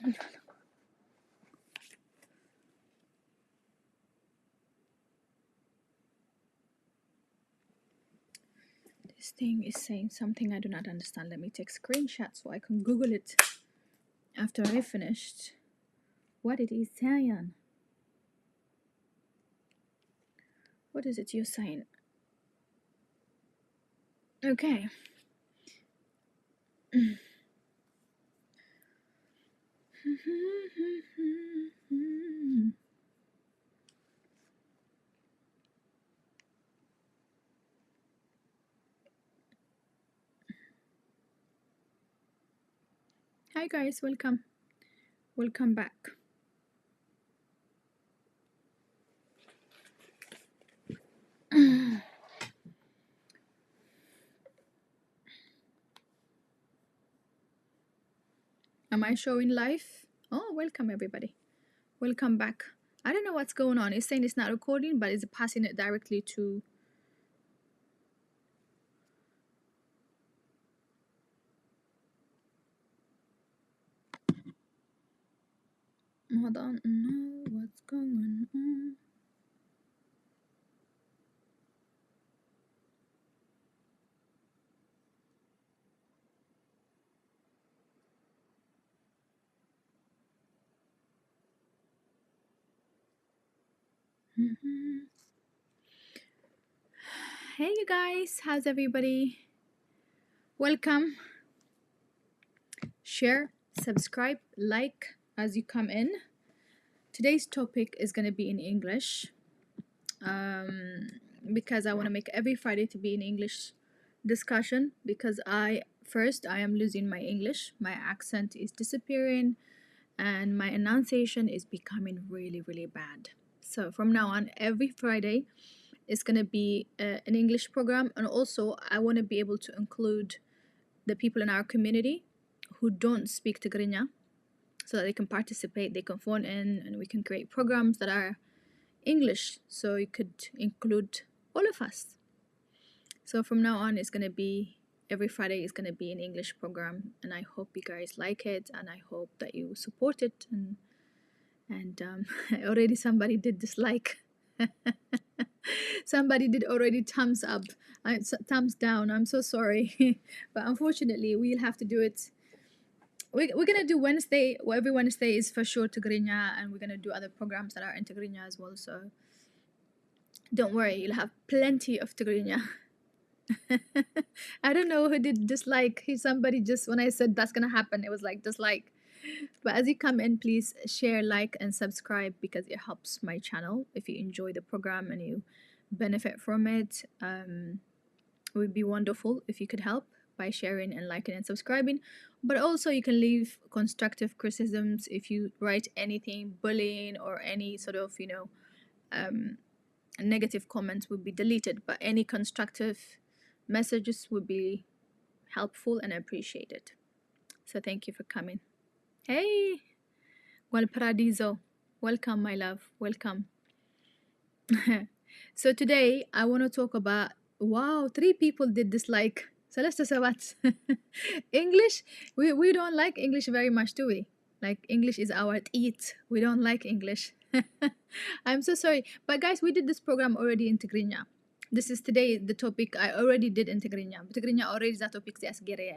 This thing is saying something I do not understand. Let me take screenshot so I can Google it after I finished. What it is saying? What is it you're saying? Okay. Hi guys, welcome. Welcome back. Am I showing live? Oh, welcome everybody. Welcome back. I don't know what's going on. It's saying it's not recording, but it's passing it directly to... I don't know what's going on. Hey you guys, how's everybody? Welcome. Share, subscribe, like as you come in. Today's topic is going to be in English because I want to make every Friday to be an English discussion because I am losing my English. My accent is disappearing and my enunciation is becoming really, really bad. So from now on, every Friday, it's going to be an English program. And also, I want to be able to include the people in our community who don't speak Tigrinya so that they can participate, they can phone in, and we can create programs that are English. So you could include all of us. So from now on, it's going to be every Friday is going to be an English program, and I hope you guys like it, and I hope that you support it. And already somebody did dislike. Somebody did already thumbs up, thumbs down. I'm so sorry, but unfortunately, we'll have to do it. We're gonna do Wednesday. Well, every Wednesday is for sure Tigrinya, and we're gonna do other programs that are in Tigrinya as well. So don't worry, you'll have plenty of Tigrinya. I don't know who did dislike. Somebody just, when I said that's gonna happen, it was like dislike. But as you come in, please share, like, and subscribe because it helps my channel. If you enjoy the program and you benefit from it, it would be wonderful if you could help by sharing and liking and subscribing. But also you can leave constructive criticisms. If you write anything bullying or any sort of negative comments would be deleted, but any constructive messages would be helpful and appreciated. So thank you for coming. Hey, Paradiso, welcome my love, welcome. So today I want to talk about, wow, 3 people did dislike. Celeste Sabat. English, we don't like English very much, do we? Like English is our eat. We don't like English. I'm so sorry. But guys, we did this program already in Tigrinya. This is today the topic I already did in Tigrinya. Tigrinya already is that topic,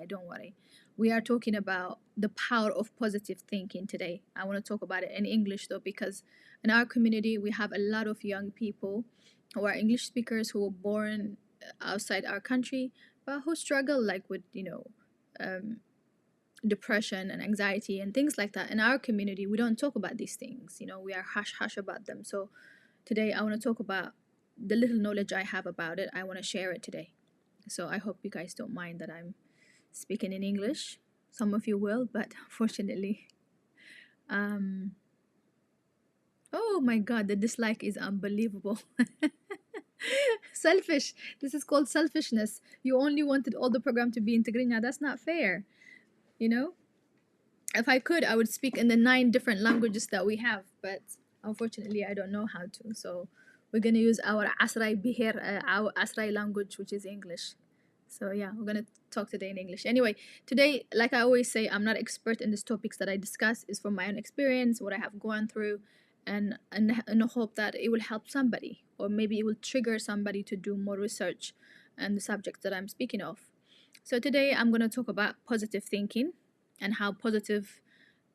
don't worry. We are talking about the power of positive thinking today. I want to talk about it in English though, because in our community we have a lot of young people who are English speakers who were born outside our country, but who struggle like with depression and anxiety and things like that. In our community, we don't talk about these things. We are hush hush about them. So today I want to talk about the little knowledge I have about it. I want to share it today. So I hope you guys don't mind that I'm speaking in English. Some of you will, but unfortunately, oh my god, the dislike is unbelievable. Selfish. This is called selfishness. You only wanted all the program to be in Tigrinya. That's not fair. If I could, I would speak in the 9 different languages that we have, but unfortunately I don't know how to. So we're gonna use our Asrai Bihir, our Asrai language, which is English. So yeah, we're gonna talk today in English. Anyway, today, like I always say, I'm not expert in these topics that I discuss. Is from my own experience, what I have gone through, and I hope that it will help somebody, or maybe it will trigger somebody to do more research on the subjects that I'm speaking of. So today I'm gonna talk about positive thinking and how positive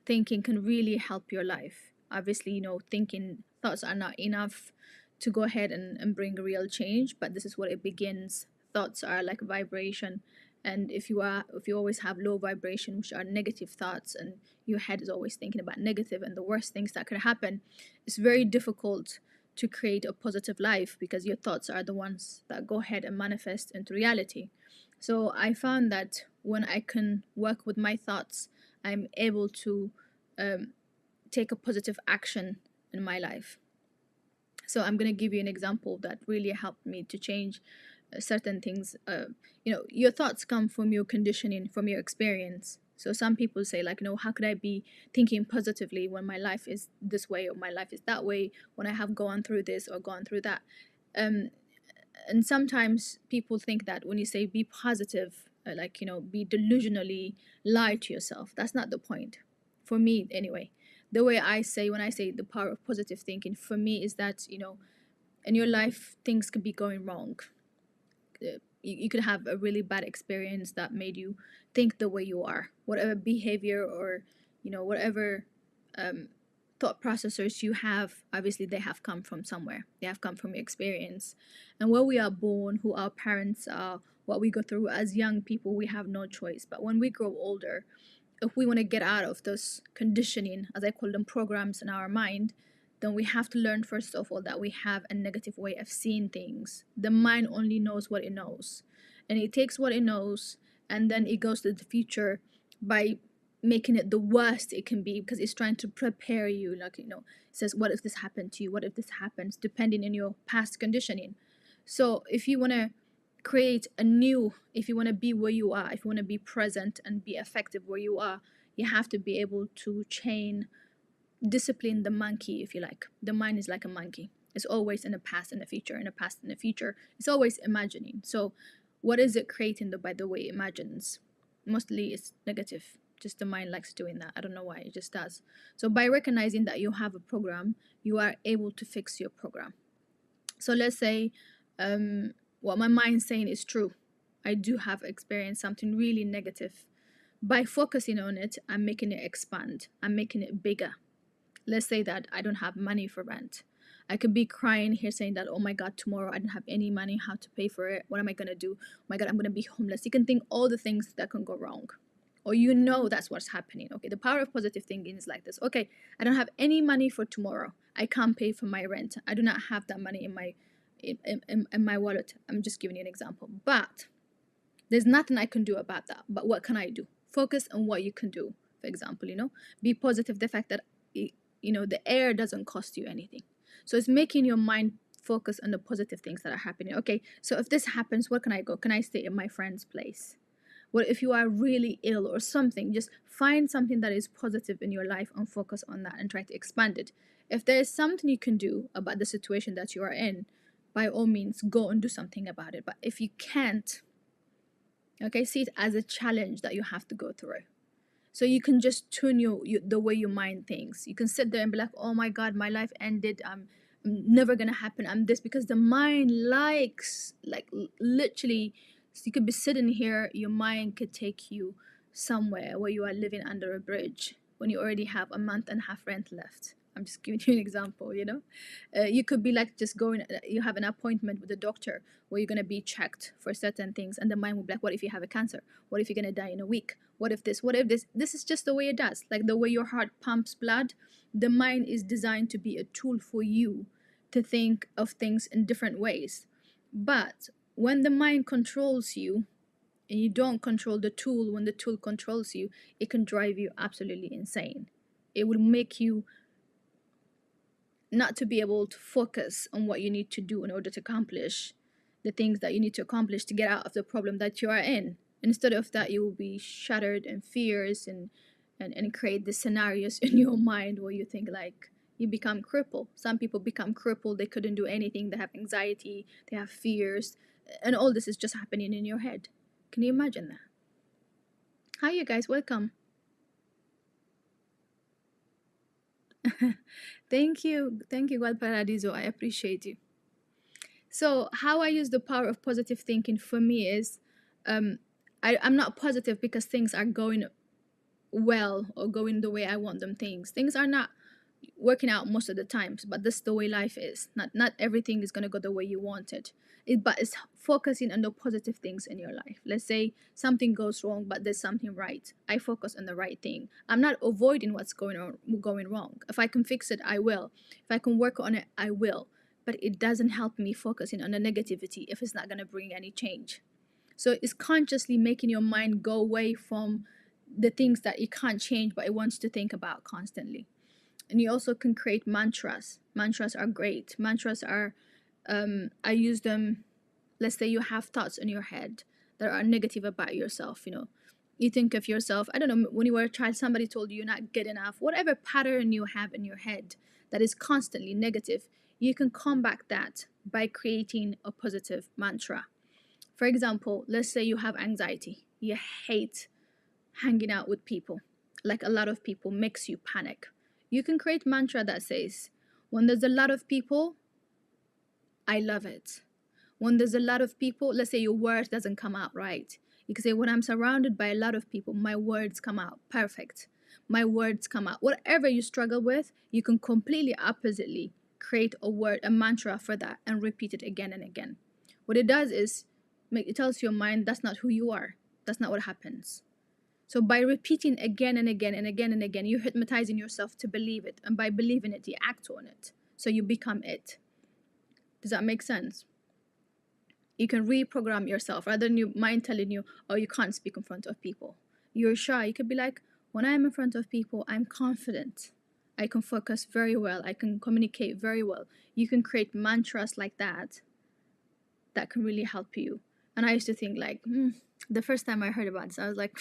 thinking can really help your life. Obviously, thinking thoughts are not enough to go ahead and bring real change, but this is where it begins. Thoughts are like vibration, and if you always have low vibration, which are negative thoughts, and your head is always thinking about negative and the worst things that could happen, it's very difficult to create a positive life because your thoughts are the ones that go ahead and manifest into reality. So I found that when I can work with my thoughts, I'm able to um, take a positive action in my life. So I'm going to give you an example that really helped me to change certain things. Your thoughts come from your conditioning, from your experience. So some people say, like, how could I be thinking positively when my life is this way or my life is that way, when I have gone through this or gone through that. um, and sometimes people think that when you say be positive, be delusionally lie to yourself. That's not the point, for me anyway. The way I say, when I say the power of positive thinking, for me is that in your life things could be going wrong. You could have a really bad experience that made you think the way you are, whatever behavior or whatever um, thought processors you have. Obviously they have come from somewhere, they have come from your experience. And where we are born, who our parents are, what we go through as young people, we have no choice. But when we grow older, if we want to get out of those conditioning, as I call them, programs in our mind, then we have to learn first of all that we have a negative way of seeing things. The mind only knows what it knows, and it takes what it knows and then it goes to the future by making it the worst it can be, because it's trying to prepare you. It says, what if this happened to you, what if this happens, depending on your past conditioning. So if you want to create a new, if you want to be where you are, if you want to be present and be effective where you are, you have to be able to discipline the monkey, if you like. The mind is like a monkey. It's always in the past and the future, in the past and the future. It's always imagining. So what is it creating by the way it imagines? Mostly it's negative. Just the mind likes doing that. I don't know why, it just does. So by recognizing that you have a program, you are able to fix your program. So let's say what my mind's saying is true. I do have experienced something really negative. By focusing on it, I'm making it expand, I'm making it bigger. Let's say that I don't have money for rent. I could be crying here saying that, oh my God, tomorrow I don't have any money, how to pay for it, what am I going to do? Oh my God, I'm going to be homeless. You can think all the things that can go wrong, or that's what's happening. Okay, the power of positive thinking is like this. Okay, I don't have any money for tomorrow. I can't pay for my rent. I do not have that money in my wallet. I'm just giving you an example. But there's nothing I can do about that. But what can I do? Focus on what you can do. For example, be positive. The fact that the air doesn't cost you anything. So it's making your mind focus on the positive things that are happening. Okay, so if this happens, where can I go? Can I stay in my friend's place? Well, if you are really ill or something, just find something that is positive in your life and focus on that and try to expand it. If there is something you can do about the situation that you are in, by all means, go and do something about it. But if you can't, okay, see it as a challenge that you have to go through. So you can just tune the way you mind things. You can sit there and be like, oh my God, my life ended. I'm never gonna happen. I'm this, because the mind likes, like, literally. So you could be sitting here, your mind could take you somewhere where you are living under a bridge when you already have a month and a half rent left. I'm just giving you an example. You could be like just going. You have an appointment with a doctor where you're gonna be checked for certain things, and the mind will be like, what if you have a cancer? What if you're gonna die in a week? What if this? What if this? This is just the way it does. Like the way your heart pumps blood, the mind is designed to be a tool for you to think of things in different ways. But when the mind controls you and you don't control the tool, when the tool controls you, it can drive you absolutely insane. It will make you not to be able to focus on what you need to do in order to accomplish the things that you need to accomplish to get out of the problem that you are in. Instead of that, you will be shattered in fears and create the scenarios in your mind where you think like you become crippled. Some people become crippled, they couldn't do anything, they have anxiety, they have fears, and all this is just happening in your head. Can you imagine that? Hi, you guys. Welcome. Thank you. Thank you, Paradiso. I appreciate you. So, how I use the power of positive thinking for me is um, I'm not positive because things are going well or going the way I want them. Things are not working out most of the times, but that's the way life is. Not everything is gonna go the way you want it. But it's focusing on the positive things in your life. Let's say something goes wrong, but there's something right. I focus on the right thing. I'm not avoiding what's going wrong. If I can fix it, I will. If I can work on it, I will. But it doesn't help me focusing on the negativity if it's not gonna bring any change. So it's consciously making your mind go away from the things that it can't change, but it wants to think about constantly. And you also can create mantras. Mantras are great. Mantras are, I use them. Let's say you have thoughts in your head that are negative about yourself. You think of yourself, I don't know, when you were a child, somebody told you you're not good enough. Whatever pattern you have in your head that is constantly negative, you can combat that by creating a positive mantra. For example, let's say you have anxiety. You hate hanging out with people. Like a lot of people makes you panic. You can create mantra that says, when there's a lot of people, I love it. When there's a lot of people, let's say your words doesn't come out right. You can say, when I'm surrounded by a lot of people, my words come out perfect. My words come out. Whatever you struggle with, you can completely oppositely create a word, a mantra for that, and repeat it again and again. What it does is it tells your mind that's not who you are. That's not what happens. So by repeating again and again and again and again, you're hypnotizing yourself to believe it. And by believing it, you act on it. So you become it. Does that make sense? You can reprogram yourself rather than your mind telling you, oh, you can't speak in front of people. You're shy. You could be like, when I'm in front of people, I'm confident. I can focus very well. I can communicate very well. You can create mantras like that can really help you. And I used to think like, the first time I heard about this, I was like,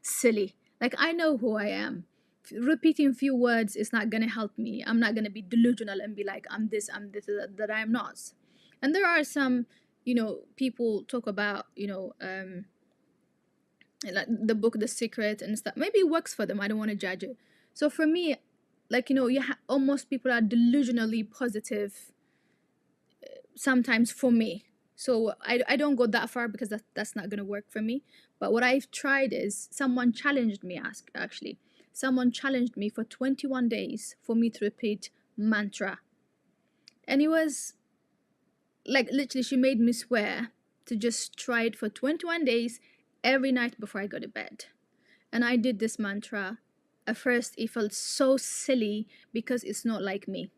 silly. Like, I know who I am. Repeating few words is not gonna help me. I'm not gonna be delusional and be like, I'm this, that I'm not. And there are some, people talk about, like the book The Secret and stuff. Maybe it works for them. I don't want to judge it. So for me, like, almost people are delusionally positive sometimes for me. So I don't go that far because that's not going to work for me. But what I've tried is someone challenged me, actually. Someone challenged me for 21 days for me to repeat mantra. And it was like literally she made me swear to just try it for 21 days every night before I go to bed. And I did this mantra. At first it felt so silly because it's not like me.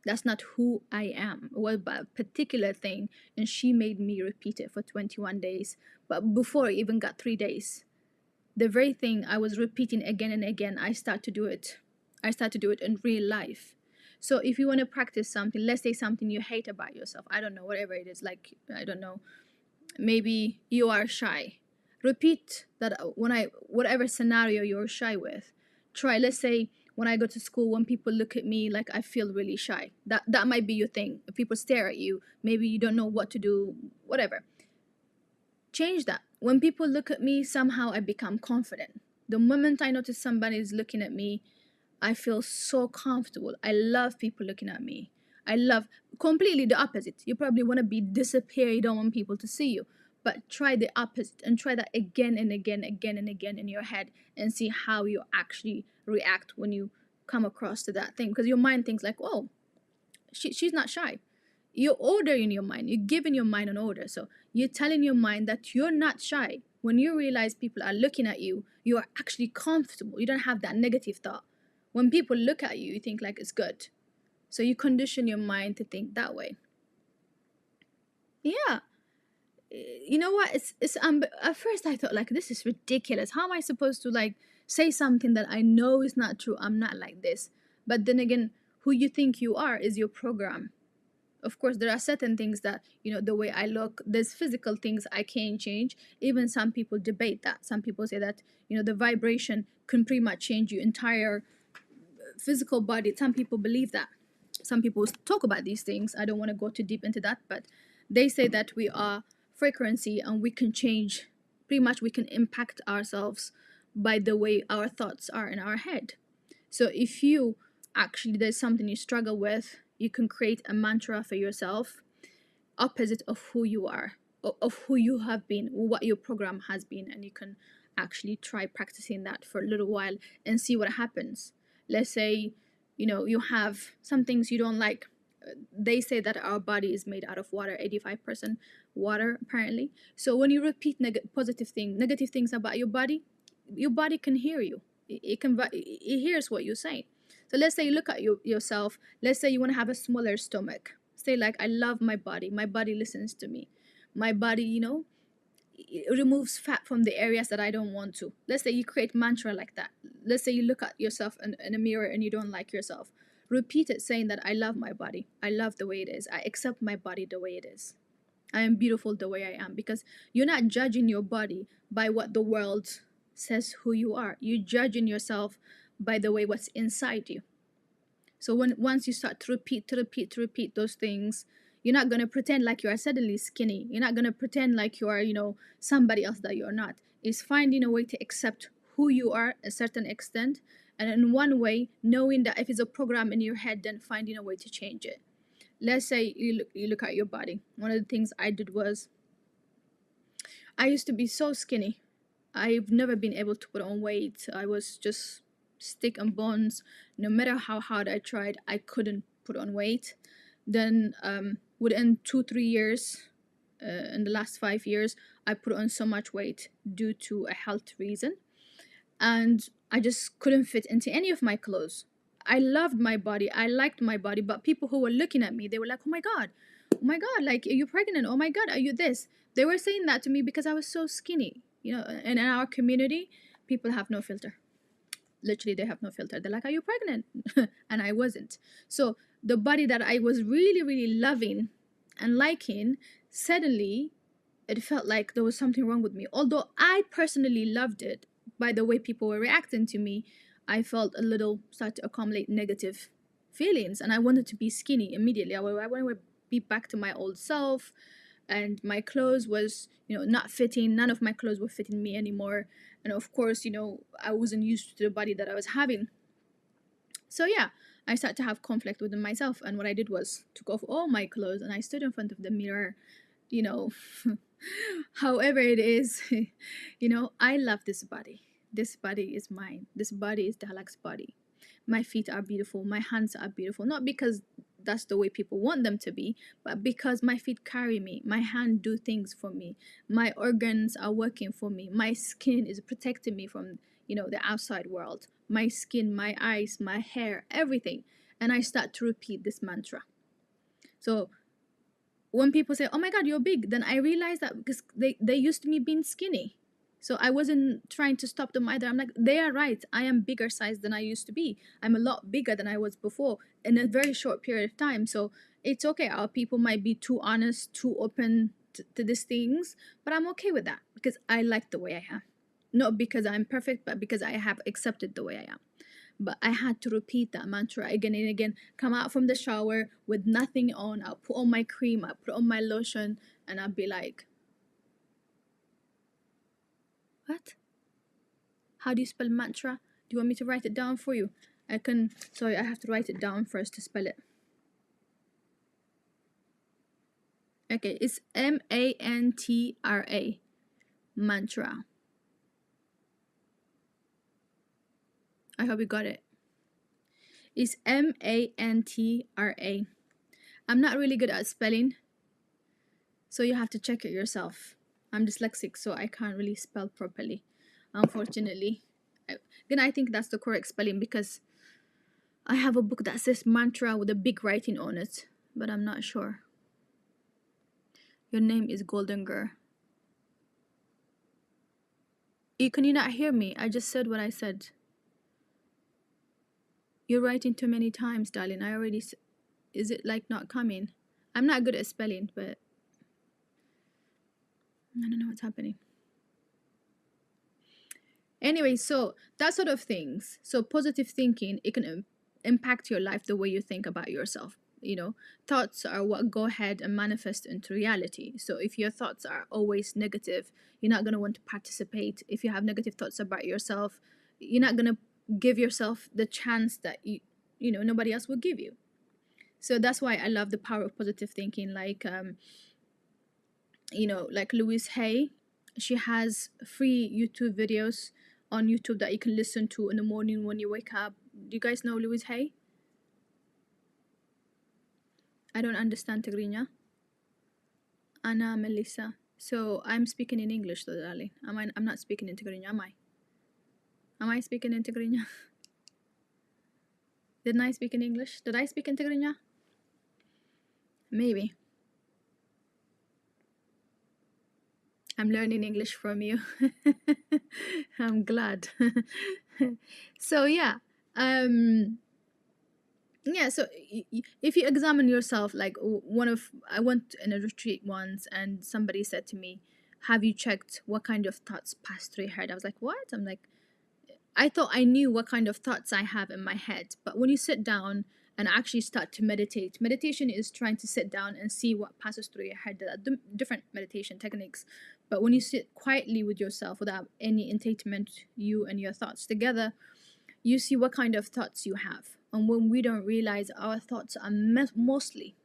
That's not who I am. It was about a particular thing, and she made me repeat it for 21 days. But before I even got 3 days, the very thing I was repeating again and again, I start to do it. I start to do it in real life. So if you want to practice something, let's say something you hate about yourself, I don't know, whatever it is, like, I don't know, maybe you are shy. Repeat that whatever scenario you're shy with. Try, let's say, when I go to school, when people look at me, like, I feel really shy. That might be your thing. If people stare at you, maybe you don't know what to do, whatever. Change that. When people look at me, somehow I become confident. The moment I notice somebody is looking at me, I feel so comfortable. I love people looking at me. I love completely the opposite. You probably want to be disappear. You don't want people to see you. But try the opposite and try that again and again, again and again in your head and see how you actually react when you come across to that thing. Because your mind thinks like, oh, she's not shy. You're ordering your mind. You're giving your mind an order. So you're telling your mind that you're not shy. When you realize people are looking at you, you are actually comfortable. You don't have that negative thought. When people look at you, you think like it's good. So you condition your mind to think that way. Yeah. You know what? It's at first I thought like, this is ridiculous. How am I supposed to like say something that I know is not true? I'm not like this. But then again, who you think you are is your program. Of course, there are certain things that, the way I look, there's physical things I can't change. Even some people debate that. Some people say that, the vibration can pretty much change your entire physical body. Some people believe that. Some people talk about these things. I don't want to go too deep into that, but they say that we are frequency and we can change pretty much we can impact ourselves by the way our thoughts are in our head. So if you actually there's something you struggle with, you can create a mantra for yourself opposite of who you are, of who you have been, what your program has been, and you can actually try practicing that for a little while and see what happens. Let's say, you have some things you don't like. They say that our body is made out of water, 85% water apparently. So when you repeat negative things about your body can hear you. It hears what you're saying. So let's say you look at yourself. Let's say you want to have a smaller stomach. Say like, I love my body. My body listens to me. My body, it removes fat from the areas that I don't want to. Let's say you create mantra like that. Let's say you look at yourself in a mirror and you don't like yourself. Repeat it saying that I love my body. I love the way it is. I accept my body the way it is. I am beautiful the way I am, because you're not judging your body by what the world says who you are. You're judging yourself by the way what's inside you. So once you start to repeat those things, you're not going to pretend like you are suddenly skinny. You're not going to pretend like you are, somebody else that you're not. It's finding a way to accept who you are a certain extent. And in one way, knowing that if it's a program in your head, then finding a way to change it. Let's say you look at your body. One of the things I did was, I used to be so skinny. I've never been able to put on weight. I was just stick and bones. No matter how hard I tried, I couldn't put on weight. Then within 2-3 years, in the last 5 years, I put on so much weight due to a health reason, and I just couldn't fit into any of my clothes. I loved my body, I liked my body, but people who were looking at me, they were like, oh my god, like, are you pregnant? Oh my god, are you this? They were saying that to me because I was so skinny. And in our community, people have no filter. Literally, they have no filter. They're like, are you pregnant? And I wasn't. So the body that I was really, really loving and liking, suddenly it felt like there was something wrong with me. Although I personally loved it, by the way people were reacting to me, I felt a little start to accumulate negative feelings, and I wanted to be skinny immediately. I wanted to be back to my old self, and my clothes was, not fitting. None of my clothes were fitting me anymore. And of course, I wasn't used to the body that I was having. So yeah, I started to have conflict within myself, and what I did was took off all my clothes and I stood in front of the mirror, you know however it is. I love this body. This body is mine. This body is Dahlak's body. My feet are beautiful, my hands are beautiful, not because that's the way people want them to be, but because my feet carry me, my hand do things for me, my organs are working for me, my skin is protecting me from the outside world, my skin, my eyes, my hair, everything. And I start to repeat this mantra. So when people say, oh my god, you're big, then I realize that because they used to me being skinny. So I wasn't trying to stop them either. I'm like, they are right. I am bigger size than I used to be. I'm a lot bigger than I was before in a very short period of time. So it's okay. Our people might be too honest, too open to these things, but I'm okay with that because I like the way I am. Not because I'm perfect, but because I have accepted the way I am. But I had to repeat that mantra again and again. Come out from the shower with nothing on. I'll put on my cream, I'll put on my lotion, and I'll be like, what? How do you spell mantra? Do you want me to write it down for you? Sorry, I have to write it down first to spell it. Okay, it's M-A-N-T-R-A. Mantra. I hope you got it. It's M-A-N-T-R-A. I'm not really good at spelling, so you have to check it yourself. I'm dyslexic, so I can't really spell properly, unfortunately. Then I think that's the correct spelling because I have a book that says mantra with a big writing on it, but I'm not sure. Your name is Golden Girl. Can you not hear me? I just said what I said. You're writing too many times, darling. Is it like not coming? I'm not good at spelling, but I don't know what's happening. Anyway, so that sort of things. So positive thinking, it can impact your life the way you think about yourself. You know, thoughts are what go ahead and manifest into reality. So if your thoughts are always negative, you're not going to want to participate. If you have negative thoughts about yourself, you're not going to give yourself the chance that you know nobody else will give you. So that's why I love the power of positive thinking. Like you know, like Louise Hay, she has free YouTube videos on YouTube that you can listen to in the morning when you wake up. Do you guys know Louise Hay? I don't understand Tigrinya. Ana Melissa. So I'm speaking in English though, darling. I'm not speaking in Tigrinya, am I? Am I speaking in Tigrinya? Didn't I speak in English? Did I speak in Tigrinya? Maybe. I'm learning English from you. I'm glad. So yeah. Yeah, so if you examine yourself, like I went in a retreat once and somebody said to me, have you checked what kind of thoughts pass through your head? I was like, what? I'm like, I thought I knew what kind of thoughts I have in my head, but when you sit down and actually start to meditate, meditation is trying to sit down and see what passes through your head. There are different meditation techniques, but when you sit quietly with yourself without any entanglement, you and your thoughts together, you see what kind of thoughts you have. And when we don't realize our thoughts are mostly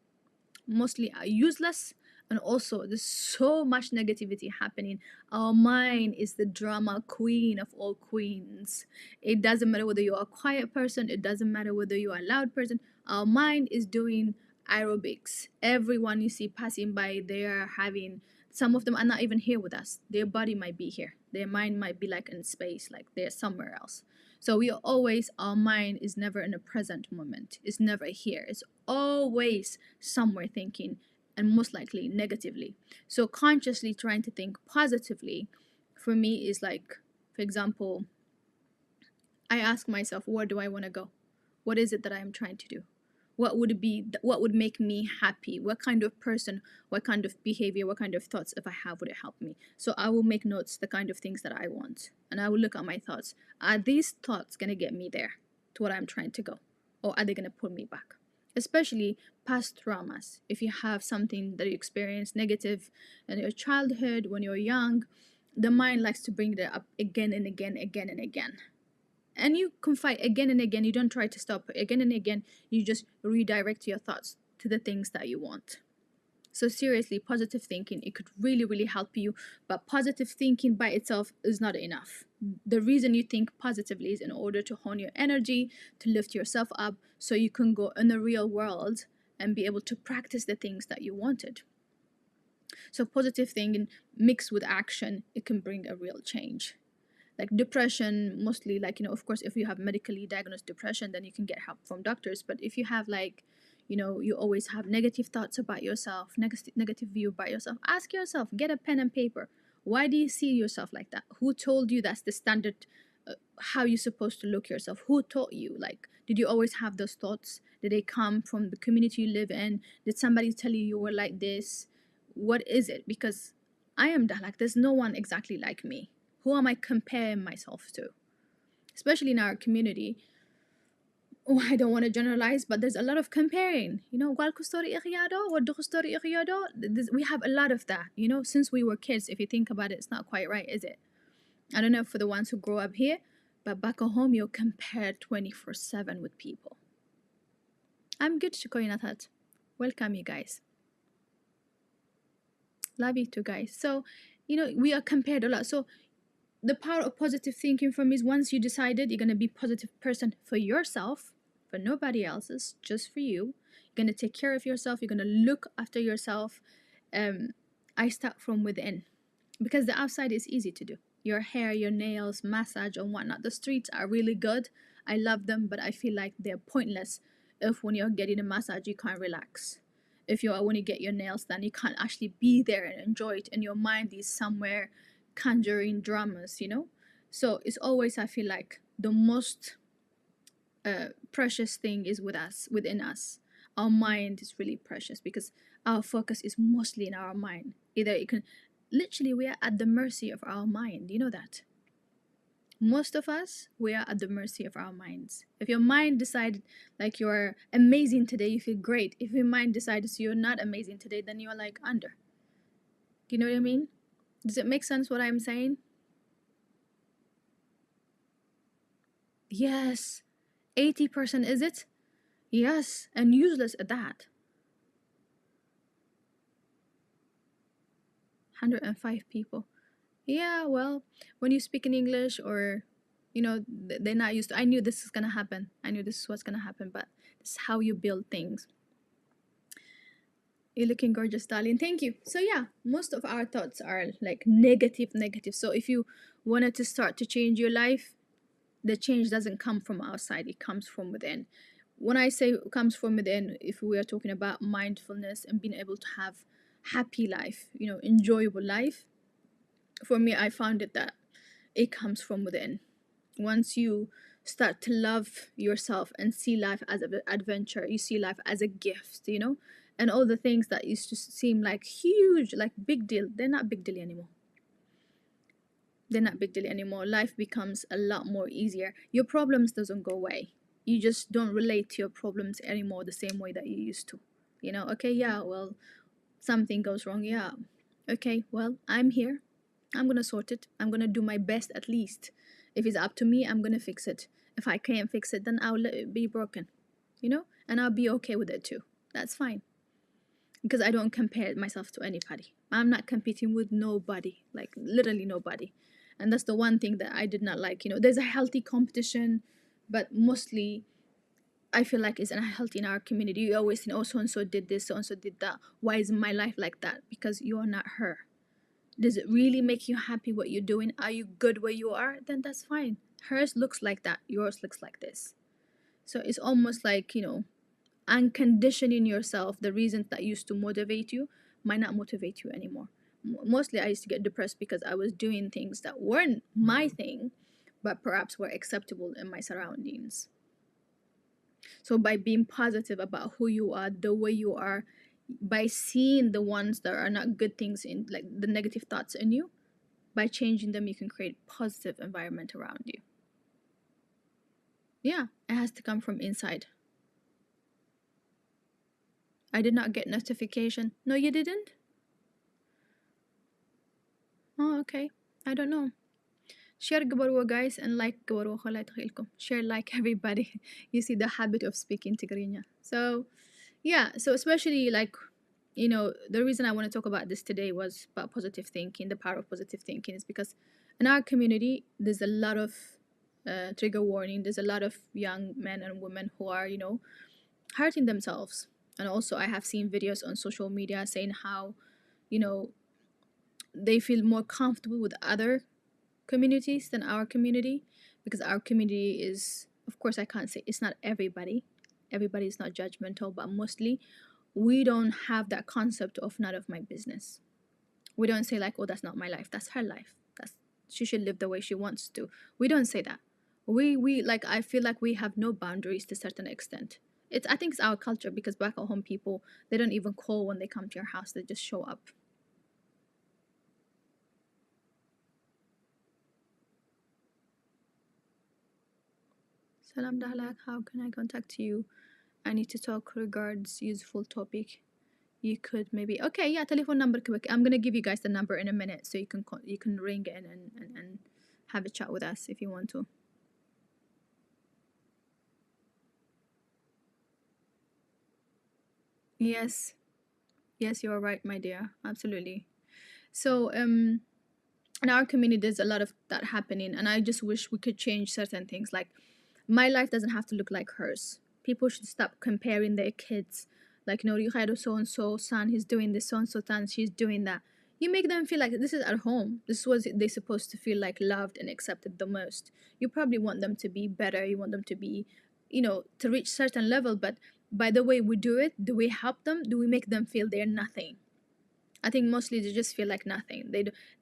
are useless, and also there's so much negativity happening. Our mind is the drama queen of all queens. It doesn't matter whether you're a quiet person, it doesn't matter whether you're a loud person. Our mind is doing aerobics. Everyone you see passing by, they are having, some of them are not even here with us. Their body might be here, their mind might be like in space, like they're somewhere else. So we are always, our mind is never in a present moment, it's never here, it's always somewhere thinking, and most likely negatively. So consciously trying to think positively for me is like, for example, I ask myself, where do I want to go? What is it that I am trying to do? What would make me happy? What kind of person, what kind of behavior, what kind of thoughts, if I have, would it help me? So I will make notes, the kind of things that I want, and I will look at my thoughts. Are these thoughts going to get me there to what I'm trying to go, or are they going to pull me back? Especially past traumas. If you have something that you experienced negative in your childhood when you're young, the mind likes to bring that up again and again, again and again. And you can fight again and again. You don't try to stop again and again. You just redirect your thoughts to the things that you want. So seriously, positive thinking, it could really, really help you. But positive thinking by itself is not enough. The reason you think positively is in order to hone your energy, to lift yourself up, so you can go in the real world and be able to practice the things that you wanted. So positive thinking mixed with action, it can bring a real change. Like depression, mostly, like, you know, of course, if you have medically diagnosed depression, then you can get help from doctors. But if you have, like, you know, you always have negative thoughts about yourself, negative view about yourself, ask yourself, get a pen and paper, why do you see yourself like that? Who told you that's the standard, how you're supposed to look yourself? Who taught you? Like, did you always have those thoughts? Did they come from the community you live in? Did somebody tell you you were like this? What is it? Because I am that, like, there's no one exactly like me. Who am I comparing myself to? Especially in our community. Oh, I don't want to generalize, but there's a lot of comparing. You know, we have a lot of that. You know, since we were kids, if you think about it, it's not quite right, is it? I don't know for the ones who grow up here, but back at home, you're compared 24/7 with people. I'm good, Shikoinatat. Welcome, you guys. Love you too, guys. So, you know, we are compared a lot. So the power of positive thinking for me is, once you decided you're going to be a positive person for yourself, for nobody else's, just for you, you're going to take care of yourself, you're going to look after yourself. I start from within, because the outside is easy to do. Your hair, your nails, massage and whatnot, the streets are really good, I love them, but I feel like they're pointless if when you're getting a massage you can't relax. If you're when you get your nails done, you can't actually be there and enjoy it, and your mind is somewhere conjuring dramas, you know. So it's always, I feel like, the most precious thing is within us. Our mind is really precious, because our focus is mostly in our mind. Either it can, literally, we are at the mercy of our mind, you know that. Most of us, we are at the mercy of our minds. If your mind decided like you're amazing today, you feel great. If your mind decides you're not amazing today, then you're like under. Do you know what I mean? Does it make sense what I'm saying? Yes. 80% is it? Yes, and useless at that. 105 people. Yeah, well, when you speak in English or they're not used to, I knew this is gonna happen. I knew this is what's gonna happen, but this is how you build things. You're looking gorgeous, darling. Thank you. So yeah, most of our thoughts are like negative. So if you wanted to start to change your life, the change doesn't come from outside, it comes from within. When I say it comes from within, if we are talking about mindfulness and being able to have happy life, enjoyable life, for me, I found it that it comes from within. Once you start to love yourself and see life as an adventure, you see life as a gift, and all the things that used to seem like huge, like big deal, they're not big deal anymore. They're not big deal anymore. Life becomes a lot more easier. Your problems doesn't go away. You just don't relate to your problems anymore the same way that you used to. Okay, yeah, well, something goes wrong. Yeah. Okay, well, I'm here. I'm gonna sort it. I'm gonna do my best at least. If it's up to me, I'm gonna fix it. If I can't fix it, then I'll let it be broken. And I'll be okay with it too. That's fine. Because I don't compare myself to anybody. I'm not competing with nobody, like literally nobody. And that's the one thing that I did not like. There's a healthy competition, but mostly I feel like it's unhealthy in our community. You always think, oh, so and so did this, so and so did that. Why is my life like that? Because you are not her. Does it really make you happy what you're doing? Are you good where you are? Then that's fine. Hers looks like that, yours looks like this. So it's almost like, unconditioning yourself. The reasons that used to motivate you might not motivate you anymore. Mostly I used to get depressed because I was doing things that weren't my thing, but perhaps were acceptable in my surroundings. So by being positive about who you are, the way you are, by seeing the ones that are not good things in, like the negative thoughts in you, by changing them, you can create positive environment around you. Yeah, it has to come from inside. I did not get notification. No, you didn't? Oh, okay. I don't know. Share Gabarwa, guys, and like Gabarwa خلا تخيلكم. Share, like, everybody. You see the habit of speaking Tigrinya. So yeah, so especially like, the reason I want to talk about this today was about positive thinking. The power of positive thinking is because in our community there's a lot of trigger warning. There's a lot of young men and women who are hurting themselves. And also I have seen videos on social media saying how you know they feel more comfortable with other communities than our community, because our community is, of course, I can't say it's not everybody is not judgmental, but mostly we don't have that concept of none of my business. We don't say like, oh, that's not my life, that's her life, that's she should live the way she wants to. We don't say that. We like, I feel like we have no boundaries to a certain extent. I think it's our culture, because back at home people, they don't even call when they come to your house, they just show up. Salam Dahlak, how can I contact you? I need to talk regards useful topic. You could maybe, okay, yeah, telephone number quick. I'm gonna give you guys the number in a minute, so you can ring in and have a chat with us if you want to. Yes, yes, you're right, my dear. Absolutely. So in our community there's a lot of that happening, and I just wish we could change certain things. Like, my life doesn't have to look like hers. People should stop comparing their kids. Like, no, Ricardo so and so son, he's doing this, so and so son, she's doing that. You make them feel like this is at home. This is what they're supposed to feel like, loved and accepted the most. You probably want them to be better. You want them to be, to reach certain level. But by the way we do it, do we help them? Do we make them feel they're nothing? I think mostly they just feel like nothing.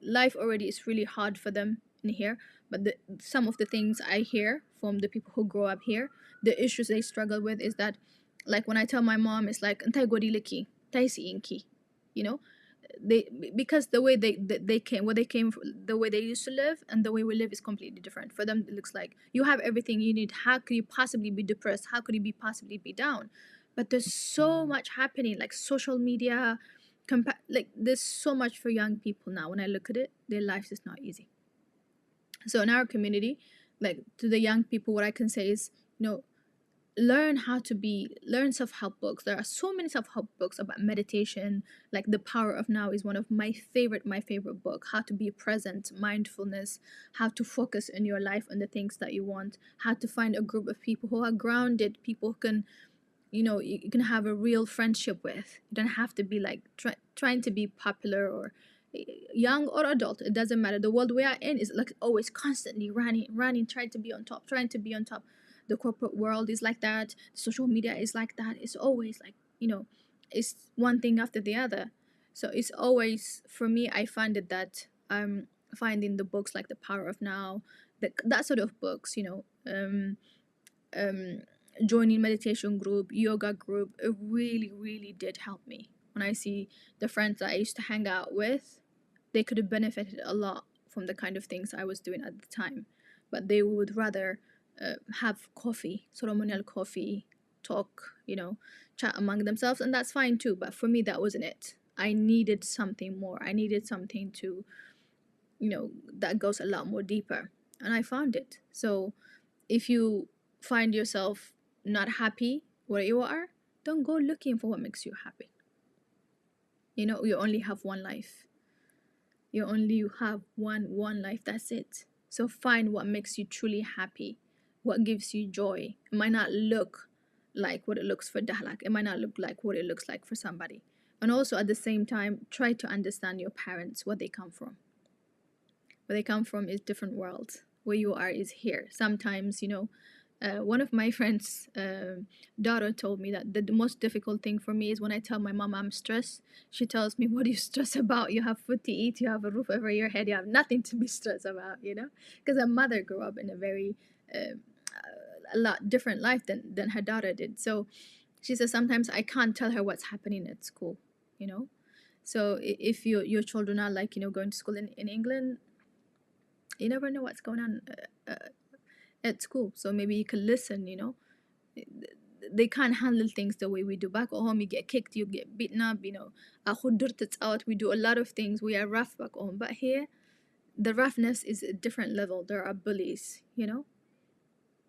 Life already is really hard for them in here. But some of the things I hear from the people who grow up here, the issues they struggle with is that, like when I tell my mom, it's like "Antay godi liki, tay si inki," you know. they, because the way they came, where they came from, the way they used to live and the way we live is completely different. For them it looks like you have everything you need. How could you possibly be depressed? How could you be possibly be down? But there's so much happening, like social media, like there's so much for young people now. When I look at it, their lives is not easy. So in our community, like to the young people, what I can say is, learn self-help books. There are so many self-help books about meditation. Like The Power of Now is one of my favorite book. How to be present, mindfulness, how to focus in your life on the things that you want, how to find a group of people who are grounded, people who can, you can have a real friendship with. You don't have to be like trying to be popular or young or adult. It doesn't matter. The world we are in is like always constantly running, trying to be on top, the corporate world is like that, social media is like that. It's always like, it's one thing after the other. So it's always, for me, I find it that I'm finding the books like The Power of Now, that sort of books, um joining meditation group, yoga group, it really really did help me. When I see the friends that I used to hang out with, they could have benefited a lot from the kind of things I was doing at the time, but they would rather have coffee, ceremonial coffee, talk, chat among themselves, and that's fine too. But for me, that wasn't it. I needed something more. I needed something to, that goes a lot more deeper, and I found it. So if you find yourself not happy where you are, don't go looking for what makes you happy. You only have one life. You only have one life. That's it. So find what makes you truly happy, what gives you joy. It might not look like what it looks for Dahlak. It might not look like what it looks like for somebody. And also at the same time, try to understand your parents, where they come from. Where they come from is different worlds. Where you are is here. Sometimes, one of my friends' daughter told me that the most difficult thing for me is when I tell my mom I'm stressed. She tells me, "What do you stress about? You have food to eat, you have a roof over your head, you have nothing to be stressed about." Because her mother grew up in a very a lot different life than her daughter did. So she says sometimes I can't tell her what's happening at school. You know, so if your children are like going to school in England, you never know what's going on at school. So maybe you can listen. They can't handle things the way we do. Back home, you get kicked, you get beaten up. It's out. We do a lot of things. We are rough back home, but here, the roughness is a different level. There are bullies.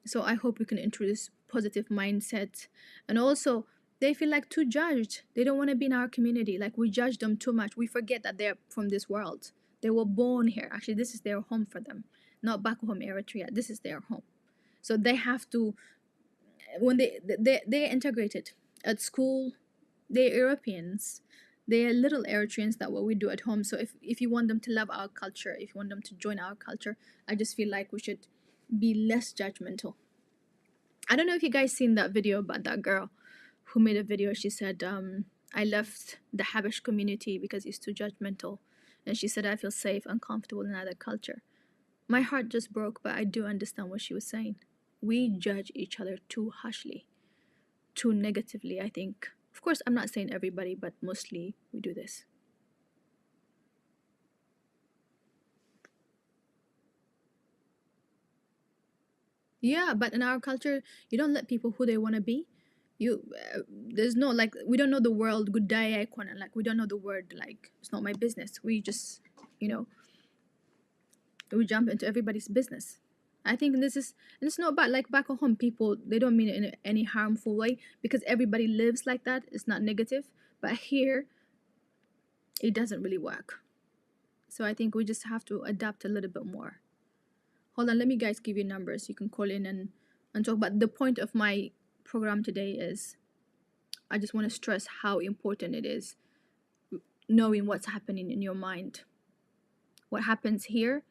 So I hope we can introduce positive mindset, and also they feel like too judged. They don't want to be in our community. Like we judge them too much. We forget that they're from this world. They were born here. Actually, this is their home for them, not back home Eritrea. This is their home. So they have to, when they're integrated at school, they're Europeans. They're little Eritreans that what we do at home. So if you want them to love our culture, if you want them to join our culture, I just feel like we should be less judgmental. I don't know if you guys seen that video about that girl who made a video. She said, I left the Habash community because it's too judgmental. And she said, I feel safe and comfortable in another culture. My heart just broke, but I do understand what she was saying. We judge each other too harshly, too negatively, I think. Of course, I'm not saying everybody, but mostly we do this. Yeah, but in our culture, you don't let people who they want to be. There's no, like, we don't know the world. Good day, icon. Like, we don't know the word. Like, it's not my business. We just, we jump into everybody's business. I think this is, and it's not bad. Like back at home, people, they don't mean it in any harmful way because everybody lives like that. It's not negative. But here, it doesn't really work. So I think we just have to adapt a little bit more. Hold on, let me guys give you numbers. You can call in and talk. But the point of my program today is I just want to stress how important it is knowing what's happening in your mind. What happens here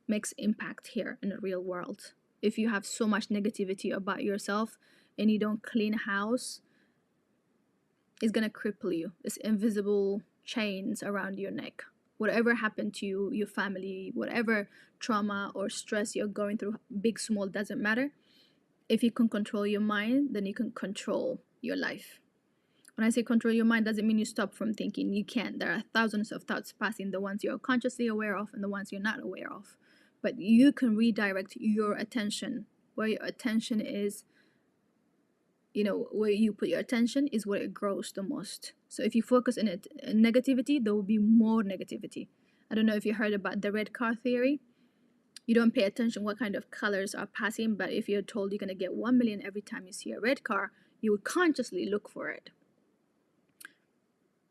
makes impact here in the real world. If you have so much negativity about yourself and you don't clean house, it's gonna cripple you. It's invisible chains around your neck. Whatever happened to you, your family, whatever trauma or stress you're going through, big, small, doesn't matter. If you can control your mind, then you can control your life. When I say control your mind, doesn't mean you stop from thinking. You can't. There are thousands of thoughts passing, the ones you're consciously aware of and the ones you're not aware of. But you can redirect your attention. Where your attention is, where you put your attention is where it grows the most. So if you focus in negativity, there will be more negativity. I don't know if you heard about the red car theory. You don't pay attention what kind of colors are passing, but if you're told you're going to get 1 million every time you see a red car, you would consciously look for it.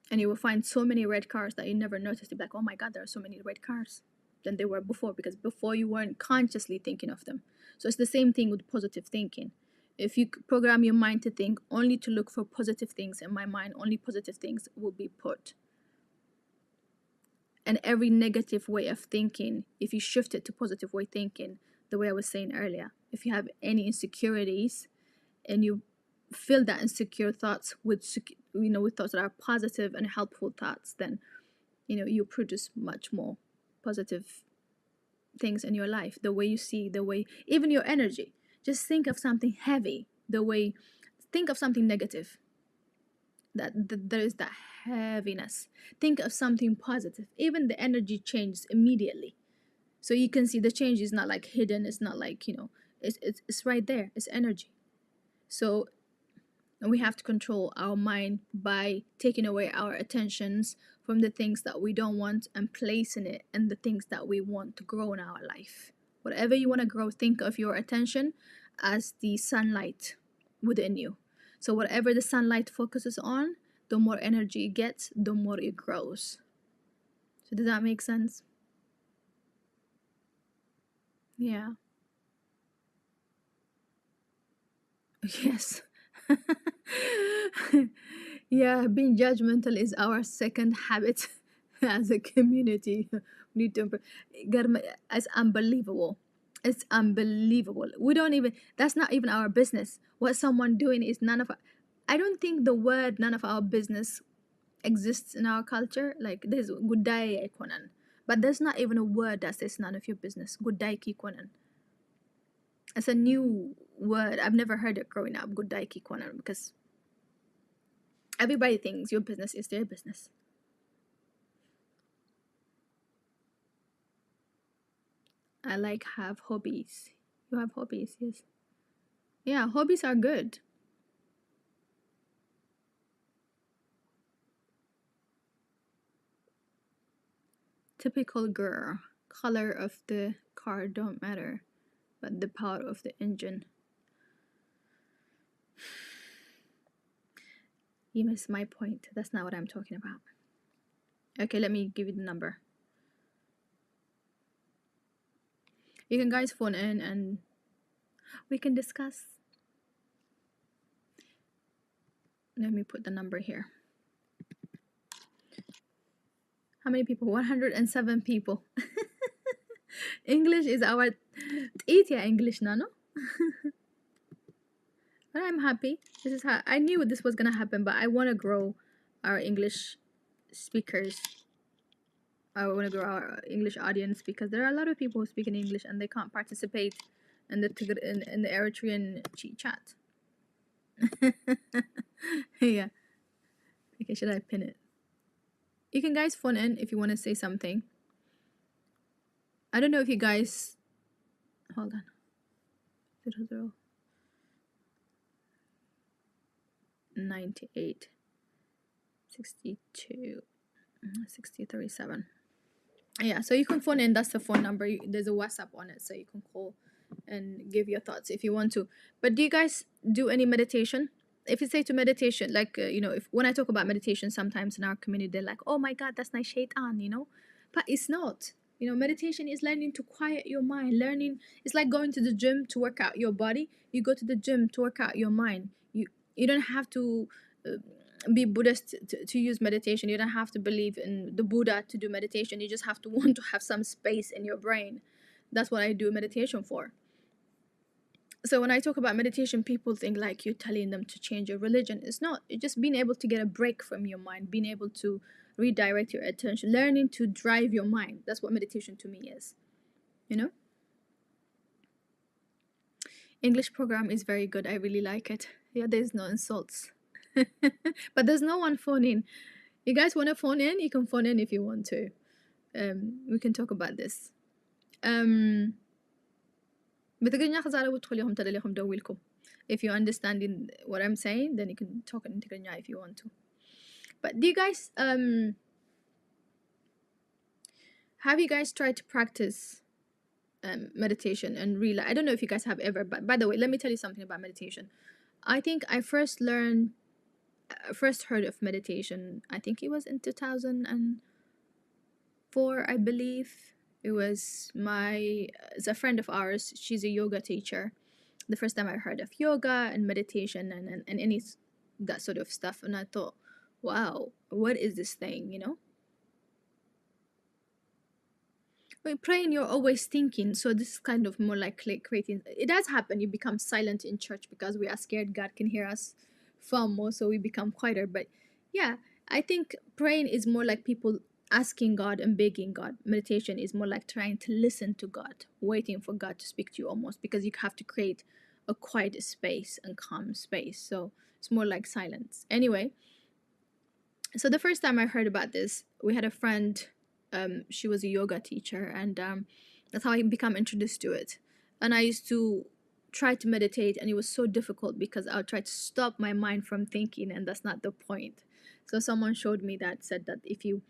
And you will find so many red cars that you never noticed. You'll be like, oh my God, there are so many red cars than there were before, because before you weren't consciously thinking of them. So it's the same thing with positive thinking. If you program your mind to think only to look for positive things, in my mind, only positive things will be put. And every negative way of thinking, if you shift it to positive way thinking, the way I was saying earlier, if you have any insecurities and you fill that insecure thoughts with thoughts that are positive and helpful thoughts, then you produce much more positive things in your life. The way you see, the way, even your energy. Just think of something heavy, think of something negative, that there is that heaviness. Think of something positive, even the energy changes immediately. So you can see the change is not like hidden, it's not like it's right there, it's energy. So we have to control our mind by taking away our attentions from the things that we don't want and placing it in the things that we want to grow in our life. Whatever you want to grow, think of your attention as the sunlight within you. So whatever the sunlight focuses on, the more energy it gets, the more it grows. So does that make sense? Yeah. Yes. Yeah, being judgmental is our second habit as a community. We need to improve. It's unbelievable. It's unbelievable. We don't even, that's not even our business. What someone doing is none of our, I don't think the word none of our business exists in our culture. Like there's gudai ikonan, but there's not even a word that says none of your business. Gudai kikonan. It's a new word. I've never heard it growing up. Gudai kikonan, because everybody thinks your business is their business. I like have hobbies. You have hobbies, yes. Yeah, hobbies are good. Typical girl. Color of the car don't matter, but the power of the engine. You missed my point. That's not what I'm talking about. Okay, let me give you the number. You can guys phone in and we can discuss. Let me put the number here. How many people? 107 people. English is our easier English now, no? But I'm happy. This is how I knew this was gonna happen, but I want to grow our English speakers. I want to grow our English audience, because there are a lot of people who speak in English and they can't participate in the Eritrean chat. Yeah. Okay, should I pin it? You can guys phone in if you want to say something. I don't know if you guys, hold on. 00 98 62 60 37. Yeah, so you can phone in. That's the phone number. There's a WhatsApp on it, so you can call and give your thoughts if you want to. But do you guys do any meditation? If you say to meditation, like if when I talk about meditation, sometimes in our community they're like, "Oh my God, that's not shaitan," but it's not. Meditation is learning to quiet your mind. It's like going to the gym to work out your body. You go to the gym to work out your mind. You don't have to be Buddhist to use meditation. You don't have to believe in the Buddha to do meditation. You just have to want to have some space in your brain. That's what I do meditation for. So when I talk about meditation, people think like you're telling them to change your religion. It's not. It's just being able to get a break from your mind, being able to redirect your attention, learning to drive your mind. That's what meditation to me is. English program is very good. I really like it. Yeah, there's no insults. But there's no one phoning. You guys want to phone in? You can phone in if you want to. We can talk about this. بتقدرين خزارة وتخليهم تدليهم دويلكم. If you understanding what I'm saying, then you can talk in Tigrinya if you want to. But do you guys have you guys tried to practice meditation and realize? I don't know if you guys have ever, but by the way, let me tell you something about meditation. I think I first heard of meditation, I think it was in 2004, I believe. It was it's a friend of ours. She's a yoga teacher. The first time I heard of yoga and meditation and any that sort of stuff, and I thought, wow, what is this thing, you know? When praying, you're always thinking, so this is kind of more like creating. It does happen, you become silent in church because we are scared God can hear us far more, so we become quieter. But yeah, I think praying is more like people asking God and begging God. Meditation is more like trying to listen to God, waiting for God to speak to you almost, because you have to create a quiet space and calm space. So it's more like silence. Anyway, so the first time I heard about this, we had a friend. She was a yoga teacher, and that's how I became introduced to it. And I used to try to meditate, and it was so difficult because I would try to stop my mind from thinking, and that's not the point. So someone showed me that, said that if you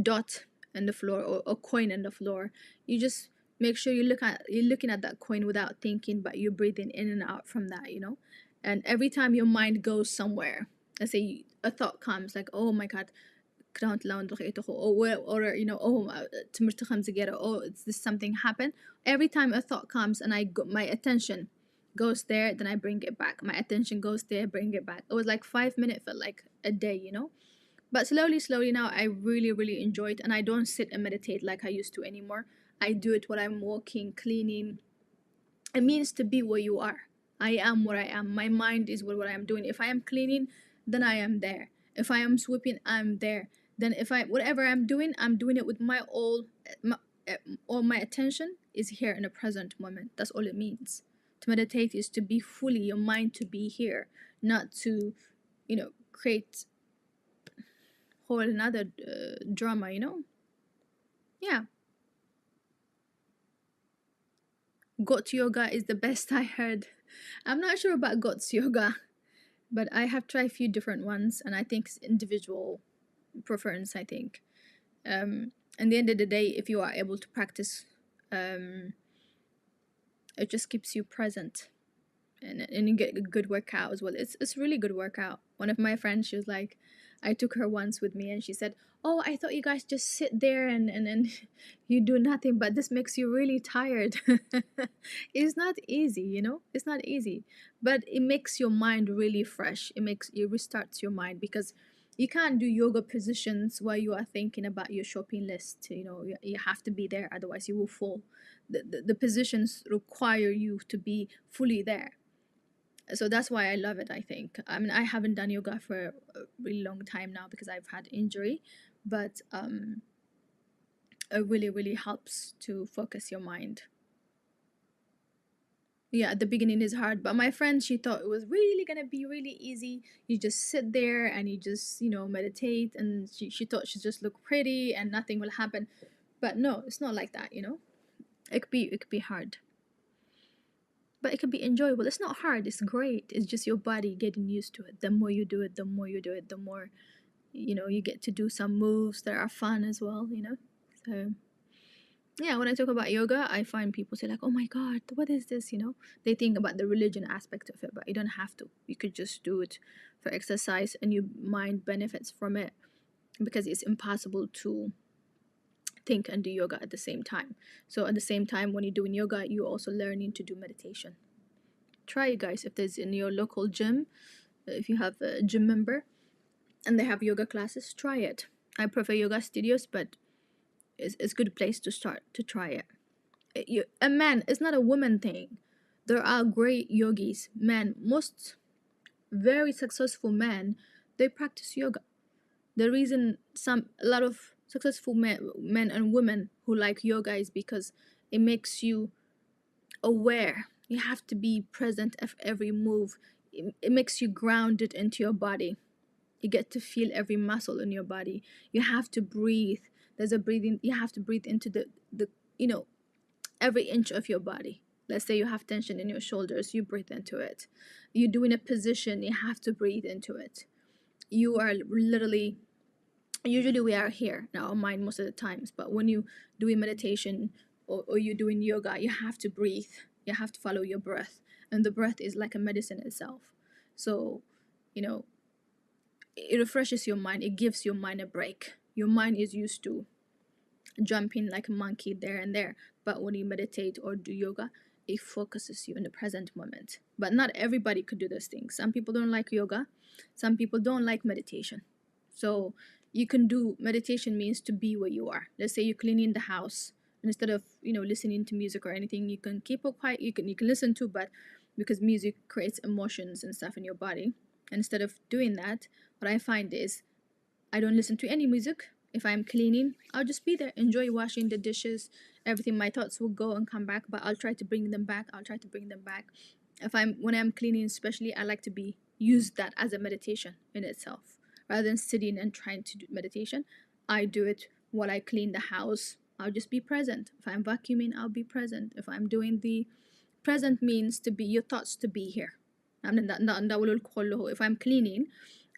dot in the floor or a coin in the floor, you just make sure you're looking at that coin without thinking, but you're breathing in and out from that, you know. And every time your mind goes somewhere, let's say a thought comes like, oh my god, or you know, oh it's this something happened. Every time a thought comes and my attention goes there, then I bring it back. My attention goes there, bring it back. It was like 5 minutes, felt like a day, you know. But slowly now I really enjoy it, and I don't sit and meditate like I used to anymore. I do it when I'm walking, cleaning. It means to be where you are. I am where I am. My mind is what I am doing. If I am cleaning, then I am there. If I am sweeping, I'm there. Then if whatever I'm doing it with all my attention is here in the present moment. That's all it means. To meditate is to be fully your mind, to be here, not to, you know, create whole another drama, you know. Yeah, goat yoga is the best I heard. I'm not sure about goat's yoga, but I have tried a few different ones, and I think it's individual preference, I think. At the end of the day, if you are able to practice, it just keeps you present, and you get a good workout as well. It's really good workout. One of my friends, she was like, I took her once with me, and she said, oh, I thought you guys just sit there and you do nothing, but this makes you really tired. It's not easy, you know. It's not easy, but it makes your mind really fresh. It restarts your mind, because you can't do yoga positions while you are thinking about your shopping list. You know, you have to be there, otherwise you will fall. The positions require you to be fully there. So that's why I love it, I think. I mean, I haven't done yoga for a really long time now because I've had injury, but it really helps to focus your mind. Yeah, at the beginning is hard, but my friend, she thought it was really gonna be really easy. You just sit there and you just, you know, meditate, and she thought she just look pretty and nothing will happen. But no, it's not like that, you know. It could be hard, but it can be enjoyable. It's not hard, it's great. It's just your body getting used to it. The more you do it, the more you know, you get to do some moves that are fun as well, you know. So yeah, when I talk about yoga, I find people say like, oh my god, what is this, you know. They think about the religion aspect of it, but you don't have to. You could just do it for exercise, and your mind benefits from it, because it's impossible to think and do yoga at the same time. So at the same time, when you're doing yoga, you're also learning to do meditation. Try it, guys. If there's in your local gym, if you have a gym member and they have yoga classes, try it. I prefer yoga studios, but it's a good place to start to try it. A man, it's not a woman thing. There are great yogis, men. Most very successful men, they practice yoga. The reason a lot of successful men and women who like yoga is because it makes you aware. You have to be present of every move. it makes you grounded into your body. You get to feel every muscle in your body. You have to breathe. There's a breathing. You have to breathe into the you know every inch of your body. Let's say you have tension in your shoulders, you breathe into it. You do in a position, you have to breathe into it. You are literally, usually we are here in our mind most of the times, but when you doing meditation, or you're doing yoga, you have to breathe. You have to follow your breath, and the breath is like a medicine itself. So, you know, it refreshes your mind. It gives your mind a break. Your mind is used to jumping like a monkey there and there. But when you meditate or do yoga, it focuses you in the present moment. But not everybody could do those things. Some people don't like yoga, some people don't like meditation. So you can do meditation means to be where you are. Let's say you're cleaning the house. And instead of listening to music or anything, you can keep it quiet. You can listen to, but because music creates emotions and stuff in your body. And instead of doing that, what I find is I don't listen to any music. If I'm cleaning, I'll just be there, enjoy washing the dishes, everything. My thoughts will go and come back, but I'll try to bring them back. I'll try to bring them back. When I'm cleaning, especially, I like to use that as a meditation in itself, rather than sitting and trying to do meditation. I do it while I clean the house. I'll just be present. If I'm vacuuming, I'll be present. If I'm doing the present means to be your thoughts to be here. If I'm cleaning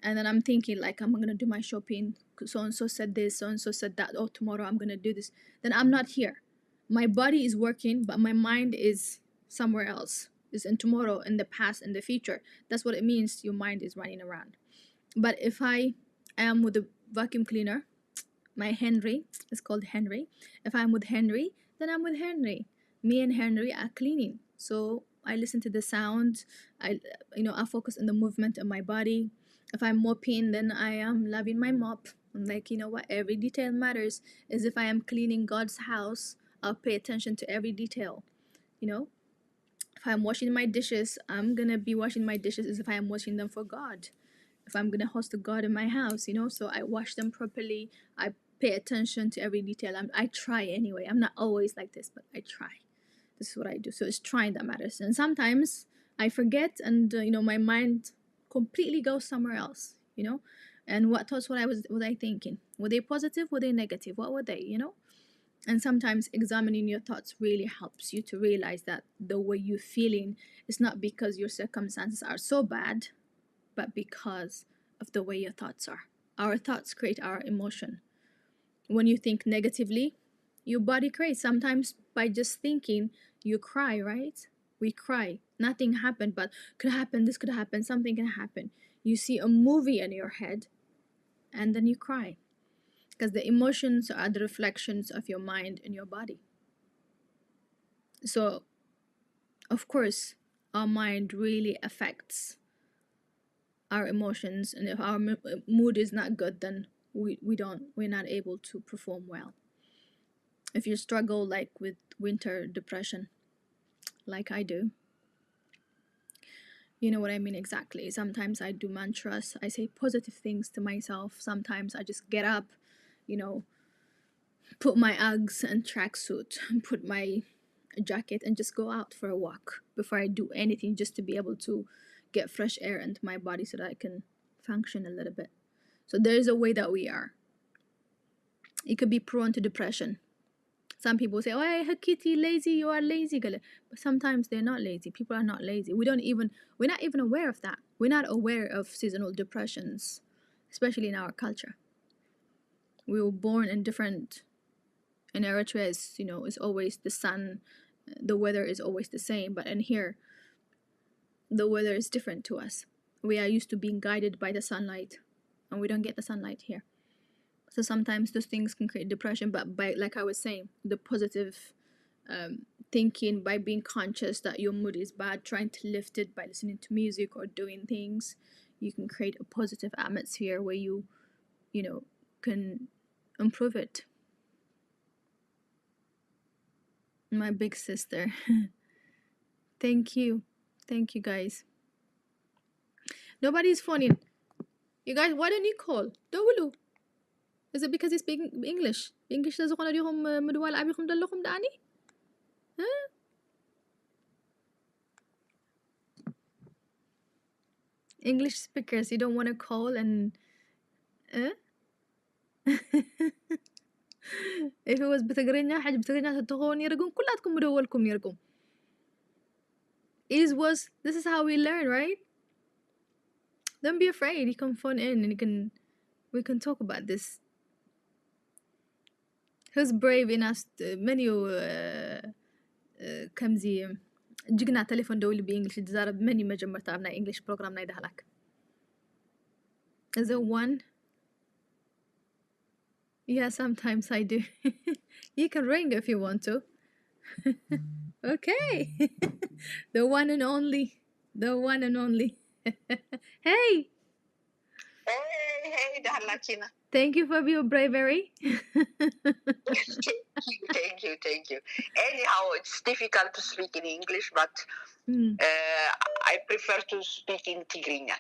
and then I'm thinking like I'm gonna do my shopping, so and so said this, so and so said that, oh tomorrow I'm gonna do this, then I'm not here. My body is working, but my mind is somewhere else. Is in tomorrow, in the past, in the future. That's what it means. Your mind is running around. But if I am with the vacuum cleaner, my Henry, it's called Henry. If I'm with Henry, then I'm with Henry. Me and Henry are cleaning. So I listen to the sound. I focus on the movement of my body. If I'm mopping, then I am loving my mop. I'm like, you know what? Every detail matters. As if I am cleaning God's house, I'll pay attention to every detail. You know, if I'm washing my dishes, I'm gonna be washing my dishes as if I am washing them for God. If I'm gonna host a God in my house, so I wash them properly. I pay attention to every detail. I try anyway. I'm not always like this, but I try. This is what I do. So it's trying that matters. And sometimes I forget, and my mind completely goes somewhere else. And what thoughts was I thinking? Were they positive? Were they negative? What were they? And sometimes examining your thoughts really helps you to realize that the way you're feeling is not because your circumstances are so bad, but because of the way your thoughts are. Our thoughts create our emotion. When you think negatively, your body cries. Sometimes by just thinking, you cry, right? We cry. Nothing happened, but could happen, this could happen, something can happen. You see a movie in your head, and then you cry. Because the emotions are the reflections of your mind and your body. So, of course, our mind really affects our emotions, and if our mood is not good, then we're not able to perform well. If you struggle like with winter depression, like I do, you know what I mean exactly. Sometimes I do mantras, I say positive things to myself. Sometimes I just get up, put my Uggs and tracksuit, put my jacket, and just go out for a walk before I do anything, just to be able to get fresh air into my body so that I can function a little bit. So there is a way that we are. It could be prone to depression. Some people say, oh, Hakiti, lazy, you are lazy. But sometimes they're not lazy. People are not lazy. We're not even aware of that. We're not aware of seasonal depressions, especially in our culture. We were born in different, in Eritrea, it's always the sun, the weather is always the same. But in here, the weather is different to us. We are used to being guided by the sunlight, and we don't get the sunlight here. So sometimes those things can create depression, but by, like I was saying, the positive thinking, by being conscious that your mood is bad, trying to lift it by listening to music or doing things, you can create a positive atmosphere where you can improve it. My big sister. Thank you guys. Nobody's phoning. You guys, why don't you call? Dawulu. Is it because you speak English? English لازم عليهم مدوال أبيكم دلكم داني؟ ها؟ English speakers, you don't want to call and if it was بتقرينا حاجة بتقرينا تتغون يرقون كلاتكم مدولكم يرقون. This is how we learn, right? Don't be afraid. You can phone in and we can talk about this. Who's brave enough many كمزي جينا تليفون دولي بإنجلش تزارب many مجمرة عبنا English program نايده لك. Is there one? Yeah, sometimes I do. You can ring if you want to. Okay. The one and only. The one and only. Hey! Hey, Dalakina. Thank you for your bravery. Thank you. Anyhow, it's difficult to speak in English, but I prefer to speak in Tigrinya.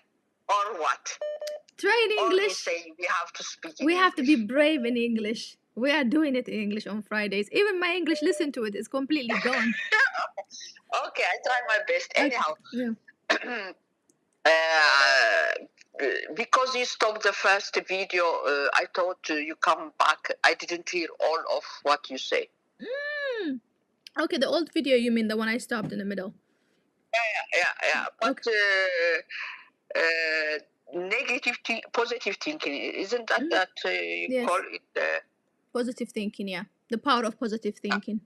Or what? Try in Or we English. say we have to speak in We have to be English. brave in English. We are doing it in English on Fridays. Even my English, listen to it, is completely gone. Okay, I try my best. Anyhow, Yeah. Because you stopped the first video, I thought you come back. I didn't hear all of what you say. Okay, the old video, you mean the one I stopped in the middle? Yeah. But positive thinking, isn't that you Yes. call it? Positive thinking, yeah. The power of positive thinking.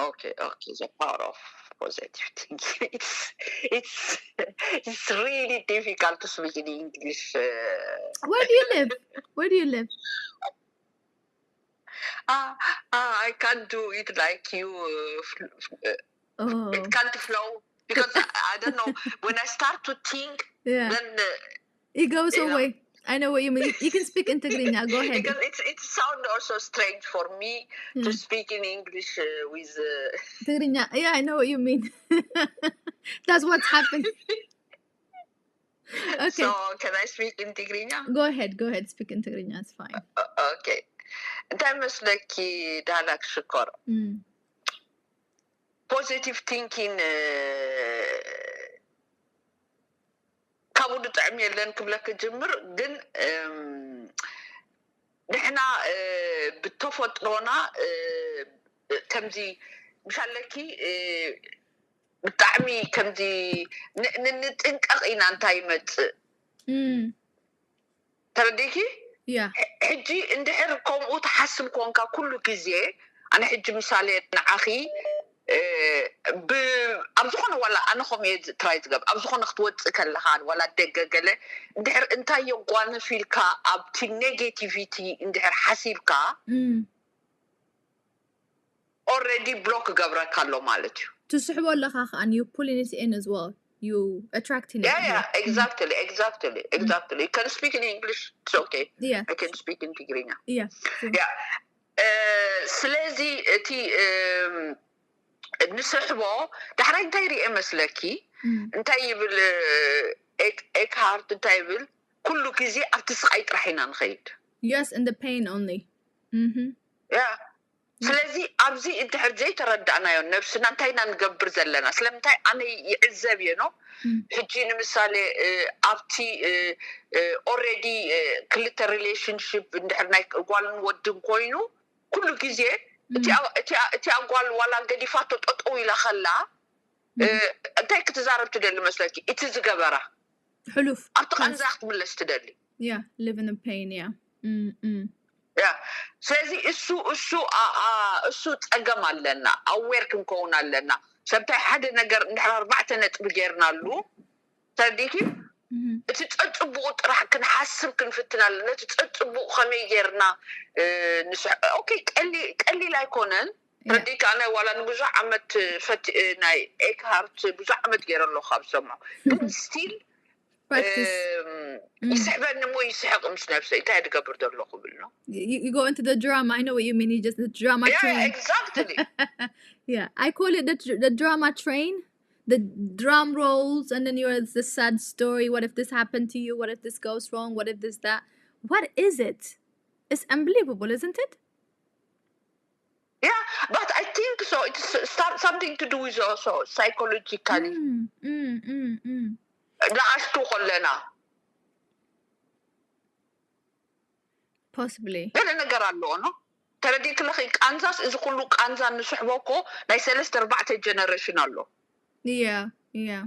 Okay. The power of positive thinking. It's really difficult to speak in English. Where do you live? Where do you live? I can't do it like you. Oh. It can't flow because I don't know. When I start to think, Yeah. then It goes you know. away. I know what you mean. You can speak in Tigrinya. Go ahead. Because it sounds also strange for me to speak in English with. Tigrinya. Yeah, I know what you mean. That's what's happened. Okay. So can I speak in Tigrinya? Go ahead. Speak in Tigrinya. It's fine. Okay. እንታይ መስለኪ ዳላክ ሽኮር ፖዚቲቭ ቲንኪን ካብኡ ድጣዕሚ የለን ክብለክ ጅምር ግን ንሕና ብተፈጥሮና ከምዚ ምሻለኪ ብጣዕሚ ከምዚ ንጥንቀቕ ኢና እንታይ ይመፅእ ተረዲኪ ሕጂ እንድሕር ከምኡ ተሓስብ ኮንካ ኩሉ ግዜ ኣነ ሕጂ ምሳሌ ንዓኺ ኣብ ዝኾነ ዋላ ኣነ ከምየ ትራይ ዝገብ ኣብ ዝኾነ ክትወፅእ ከለኻ ዋላ ደገ ገለ እንድሕር እንታይ የጓንፍ ኢልካ ኣብቲ ኔጌቲቪቲ እንድሕር ሓሲብካ ኦልሬዲ ብሎክ ገብረካ ኣሎ ማለት እዩ ትስሕቦ ኣለኻ ከዓ you pulling it in as well. You attracting it. Yeah, exactly. You can speak in English, it's okay. Yeah. I can speak in Tigrinya. Yeah. Sure. Yeah. ስለዚህ እቲ ንስሕቦ ዳሕራይ እንታይ ርአ መስለኪ እንታይ ይብል ኤክሃርት እንታይ ይብል ኩሉ ግዜ ኣብቲ ስቃይ ጥራሕ ኢና ንኸይድ Yes, and the pain only. Yeah. ስለዚ ኣብዚ እንድሕር ዘይተረዳእናዮ ነብስና እንታይ ኢና ንገብር ዘለና ስለምንታይ ኣነ ይዕዘብ እየ ኖ ሕጂ ንምሳሌ ኣብቲ ኦልሬዲ ክልተ ሪሌሽንሽፕ እንድሕር ናይ ጓልን ወድን ኮይኑ ኩሉ ግዜ እቲ ኣጓል ዋላ ገዲፋቶ ጠጠው ኢላ ኸላ እንታይ ክትዛረብ ትደሊ መስለኪ እቲ ዝገበራ ሕሉፍ ኣብቲ ቐንዛ ክትምለስ ትደሊ Yeah, live in the pain, yeah. ስለዚ እሱ ፀገም ኣለና ኣዌር ክንከውን ኣለና ሰብታይ ሓደ ነገር እንድሕር 4 ነጥቢ ጌርናሉ ተረዲኪ እቲ ፀፅቡቕ ጥራሕ ክንሓስብ ክንፍትን ኣለና እቲ ፀፅቡቕ ከመይ ጌርና ኦኬ ቀሊል ኣይኮነን ተረዲካ ኣነ ዋላ ንብዙሕ ዓመት ናይ ኤክሃርት ብዙሕ ዓመት ገይረ ኣለኹ ካብ ሰማሁ ግን ስቲል يسحبني مو يسحق مش نفسه يتعد قبر دلو قبلنا you go into the drama. I know what you mean. You just the drama train. Yeah, exactly. Yeah, I call it the drama train, the drum rolls, and then you're the sad story. What if this happened to you? What if this goes wrong? What if this that? What is it? It's unbelievable, isn't it? Yeah, but I think so. It's something to do with also psychologically. نعشتو خلنا possibly ገለ ነገር ኣለዎ ኖ ተረዲት ለኺ ቃንዛስ እዚ ኩሉ ቃንዛ ንስሕበኮ ናይ 3-4 ጀነሬሽን ኣሎ yeah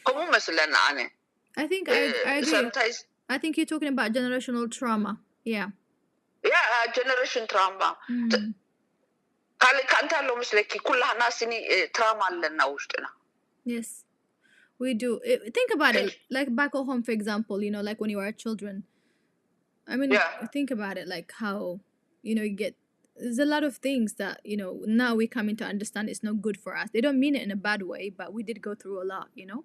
ከምኡ መስለና ኣነ I think I agree. I think you're talking about generational trauma. Yeah, generation trauma ካልእ ካንታ ኣሎ መስለኪ ኩላህና ስኒ ትራማ ኣለና ውሽጥና yes we do. Think about it, like back at home, for example, you know, like when you were children. I mean, think about it, like how, you know, you get, there's a lot of things that, you know, now we come in to understand it's not good for us. They don't mean it in a bad way, but we did go through a lot, you know?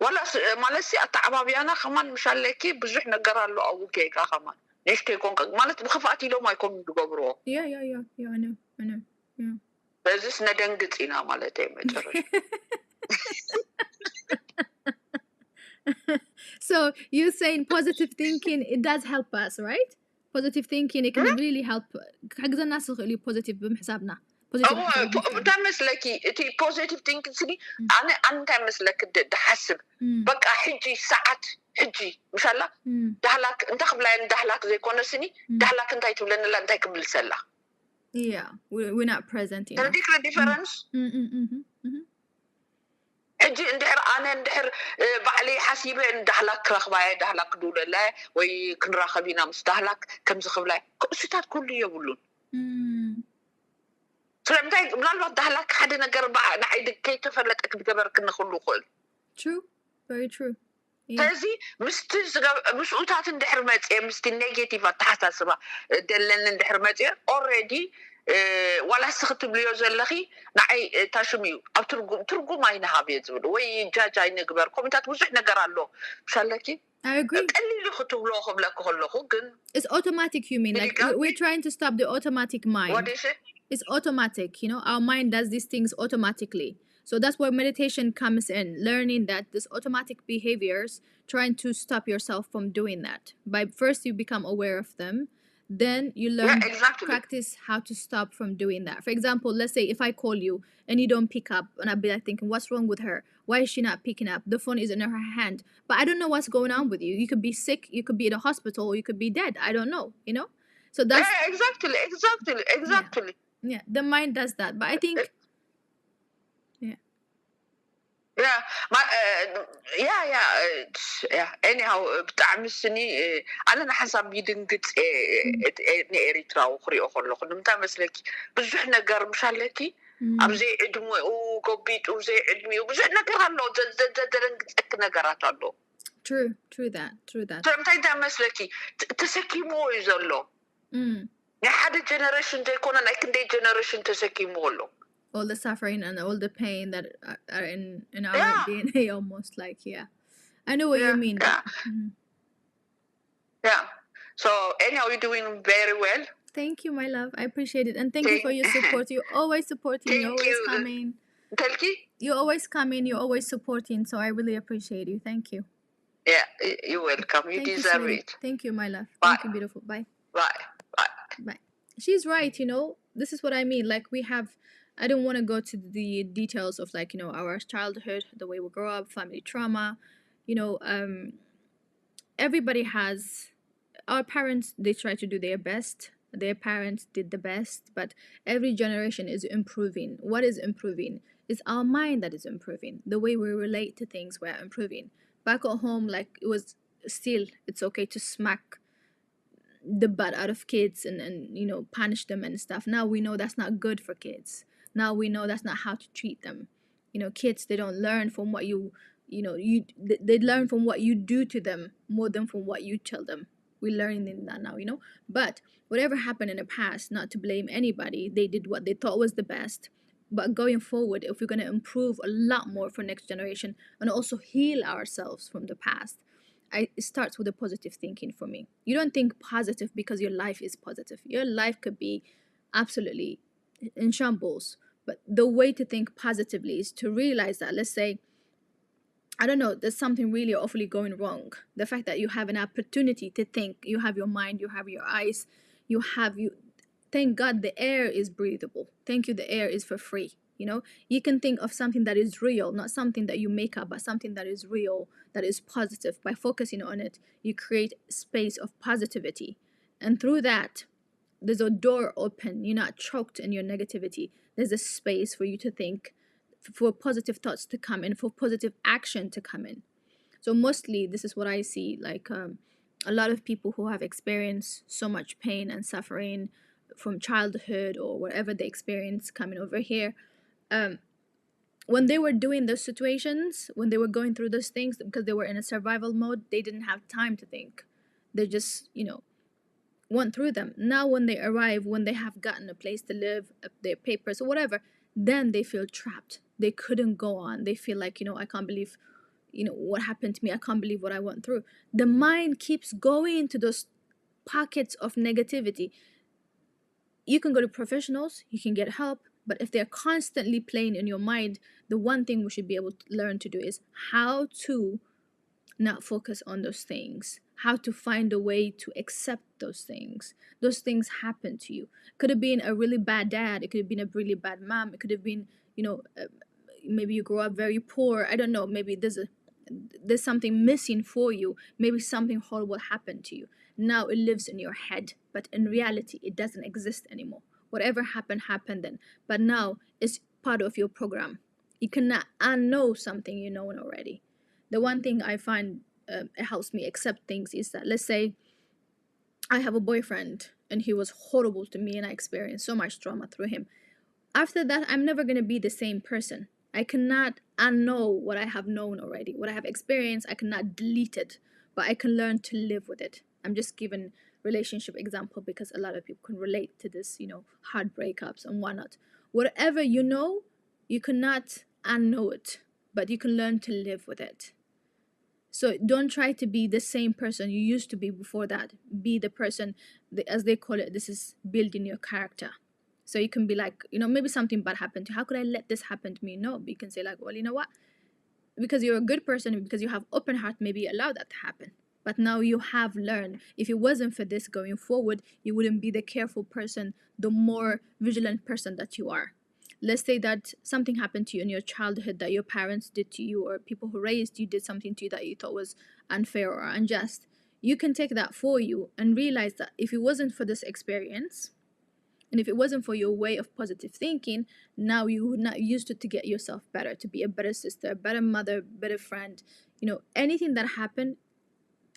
ولا مالسي أتعبابيانا خمان مشالكي بزح نجارلو أو كيكا خمان ليش كيكون مالت بخفاتي لو ما يكون بجبرو yeah I know yeah بس ندنقت إنا مالتي مترش So you're saying positive thinking, it does help us, right? Positive thinking, it can really help. حقنا الناس اللي positive بمحسابنا. تمسلكي تي positive thinking سني أنا تمسلك دحسب بقى حجي ساعات حجي إن شاء الله دهلاك أنت قبلين دهلاك زي كون سني دهلاك أنت يتولن لا أنت قبل سلا yeah we're not present you know تديك the difference حجي اندحر أنا اندحر بعلي حسيبة اندحلاك رخبايا دهلاك دولة لا ويكن راخبينا مستهلك كم زخبلاي ستات كل يقولون سلامتاي ምናልባት ዳህላክ ሓደ ነገር ንዓይድ ከይተፈለጠክ ዝገበርክ ንኽሉ ኽእል true very true ስለዚ ምስኡታት እንድሕር መፅአ ምስቲ ኔጌቲቭ ኣተሓሳስባ ደለኒ እንድሕር መፅአ ኦልሬዲ ዋላ ክትብልዮ ዘለኺ ንዓይ ታሽም እዩ ኣብ ትርጉም ኣይንሃብየ ዝብሉ ወይ ጃጅ ኣይንግበር ኮሚታት ብዙሕ ነገር ኣሎ ምሻለኪ I agree. It's automatic, you mean? Like we're trying to stop the automatic mind. What is it? It's automatic, you know, our mind does these things automatically. So that's where meditation comes in, learning that this automatic behaviors, trying to stop yourself from doing that. By first you become aware of them, then you learn practice how to stop from doing that. For example, let's say if I call you and you don't pick up, and I'll be like thinking, what's wrong with her? Why is she not picking up? The phone is in her hand, but I don't know what's going on with you. You could be sick, you could be in a hospital, or you could be dead. I don't know, you know? So that's exactly. Yeah, the mind does that, but I think anyhow ብጣዕሚ ስኒ ኣነ ንሓሳብ ይድንግፅ ንኤሪትራ ክሪኦ ከለኹ ንምንታይ መስለኪ ብዙሕ ነገር ምሻለኪ ኣብዘይ ዕድሚኡ ገቢጡ ብዘይ ዕድሚኡ ብዙሕ ነገር ኣሎ ዘደንግፀክ ነገራት ኣሎ true that ስለምንታይ እንታይ መስለኪ ተሰኪምዎ እዩ ዘሎ ናይ ሓደ ጀነሬሽን ዘይኮነ ናይ ክንደይ ጀነሬሽን ተሰኪምዎ ኣሎ all the suffering and all the pain that are in our DNA almost like I know what you mean. So anyhow, you're doing very well. Thank you, my love. I appreciate it, and thank you for your support. You're always supporting. You're always coming. You're always coming. You're always supporting. So I really appreciate you. Thank you. Yeah, you're welcome. You deserve it. Thank you, my love. Bye. Thank you, beautiful. Bye. She's right. You know, this is what I mean. Like we have. I don't want to go to the details of like, you know, our childhood, the way we grow up, family trauma, you know, everybody has, our parents, they try to do their best. Their parents did the best, but every generation is improving. What is improving? It's our mind that is improving. The way we relate to things, we're improving. Back at home, like it was still, it's okay to smack the butt out of kids and you know, punish them and stuff. Now we know that's not good for kids. Now we know that's not how to treat them. You know, kids, they don't learn from what you know, they learn from what you do to them more than from what you tell them. We're learning that now, you know. But whatever happened in the past, not to blame anybody, they did what they thought was the best. But going forward, if we're going to improve a lot more for next generation and also heal ourselves from the past, it starts with a positive thinking for me. You don't think positive because your life is positive. Your life could be absolutely in shambles. But the way to think positively is to realize that, let's say, I don't know, there's something really awfully going wrong. The fact that you have an opportunity to think, you have your mind, you have your eyes, thank God the air is breathable. Thank you, the air is for free. You know, you can think of something that is real, not something that you make up, but something that is real, that is positive. By focusing on it, you create space of positivity. And through that, there's a door open. You're not choked in your negativity. There's a space for you to think, for positive thoughts to come in, for positive action to come in. So mostly this is what I see, like a lot of people who have experienced so much pain and suffering from childhood or whatever they experience coming over here, when they were doing those situations, when they were going through those things, because they were in a survival mode, they didn't have time to think. They just, you know, went through them. Now when they arrive, when they have gotten a place to live, their papers or whatever, then they feel trapped. They couldn't go on. They feel like, you know, I can't believe, you know, what happened to me. I can't believe what I went through. The mind keeps going to those pockets of negativity. You can go to professionals, you can get help, but if they're constantly playing in your mind, the one thing we should be able to learn to do is how to not focus on those things, how to find a way to accept those things. Those things happen to you. Could have been a really bad dad, it could have been a really bad mom, it could have been, you know, maybe you grew up very poor. I don't know, maybe there's something missing for you. Maybe something horrible happened to you. Now it lives in your head, but in reality it doesn't exist anymore. Whatever happened then, but now it's part of your program. You cannot unknow something you know already. The one thing I find it helps me accept things is that, let's say I have a boyfriend and he was horrible to me and I experienced so much trauma through him. After that, I'm never going to be the same person. I cannot unknow what I have known already. What I have experienced, I cannot delete it, but I can learn to live with it. I'm just giving relationship example because a lot of people can relate to this, you know, hard breakups and whatnot. Whatever you know, you cannot unknow it, but you can learn to live with it. So don't try to be the same person you used to be before that. Be the person, as they call it, this is building your character. So you can be like, you know, maybe something bad happened to you. How could I let this happen to me? No, but you can say like, well, you know what? Because you're a good person, because you have open heart, maybe allow that to happen. But now you have learned. If it wasn't for this going forward, you wouldn't be the careful person, the more vigilant person that you are. Let's say that something happened to you in your childhood that your parents did to you, or people who raised you did something to you that you thought was unfair or unjust. You can take that for you and realize that if it wasn't for this experience, and if it wasn't for your way of positive thinking, now you would not use it to get yourself better, to be a better sister, a better mother, better friend. You know, anything that happened,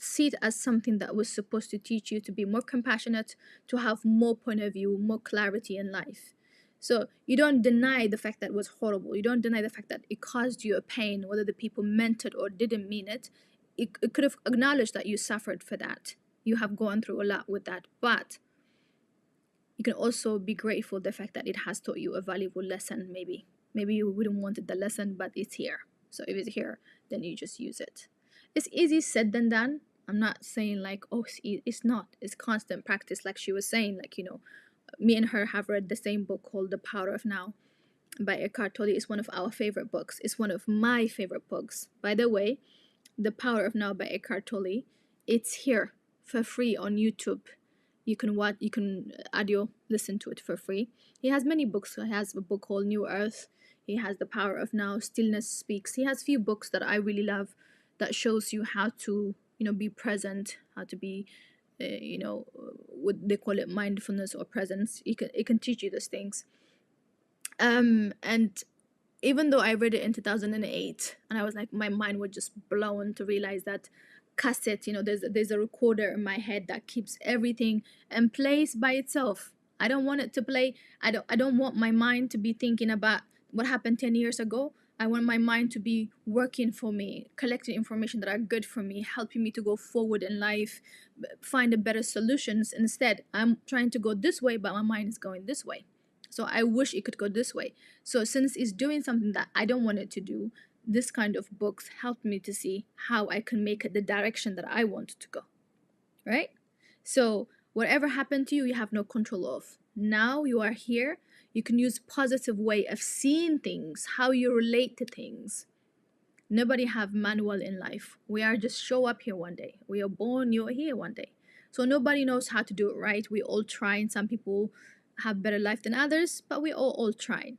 see it as something that was supposed to teach you to be more compassionate, to have more point of view, more clarity in life. So you don't deny the fact that it was horrible. You don't deny the fact that it caused you a pain, whether the people meant it or didn't mean it. It could have acknowledged that you suffered for that. You have gone through a lot with that. But you can also be grateful the fact that it has taught you a valuable lesson. Maybe you wouldn't wanted the lesson, but it's here. So if it's here, then you just use it. It's easy said than done. I'm not saying like, oh, it's not. It's constant practice, like she was saying. Like, you know, me and her have read the same book called The Power of Now by Eckhart Tolle. It's one of our favorite books. It's one of my favorite books. By the way, The Power of Now by Eckhart Tolle, it's here for free on YouTube. You can watch, you can audio listen to it for free. He has many books. He has a book called New Earth. He has The Power of Now, Stillness Speaks. He has few books that I really love that shows you how to, you know, be present, how to be, you know, what they call it, mindfulness or presence. It can teach you those things. And even though I read it in 2008, and I was like, my mind was just blown to realize that cassette, you know, there's a recorder in my head that keeps everything and plays by itself. I don't want it to play. I don't want my mind to be thinking about what happened 10 years ago. I want my mind to be working for me, collecting information that are good for me, helping me to go forward in life, find a better solutions. Instead, I'm trying to go this way, but my mind is going this way. So I wish it could go this way. So since it's doing something that I don't want it to do, this kind of books helped me to see how I can make it the direction that I want to go. Right? So whatever happened to you, you have no control of. Now you are here. You can use positive way of seeing things, how you relate to things. Nobody have manual in life. We are just show up here one day. We are born, you're here one day. So nobody knows how to do it right. We all try, and some people have better life than others, but we all try.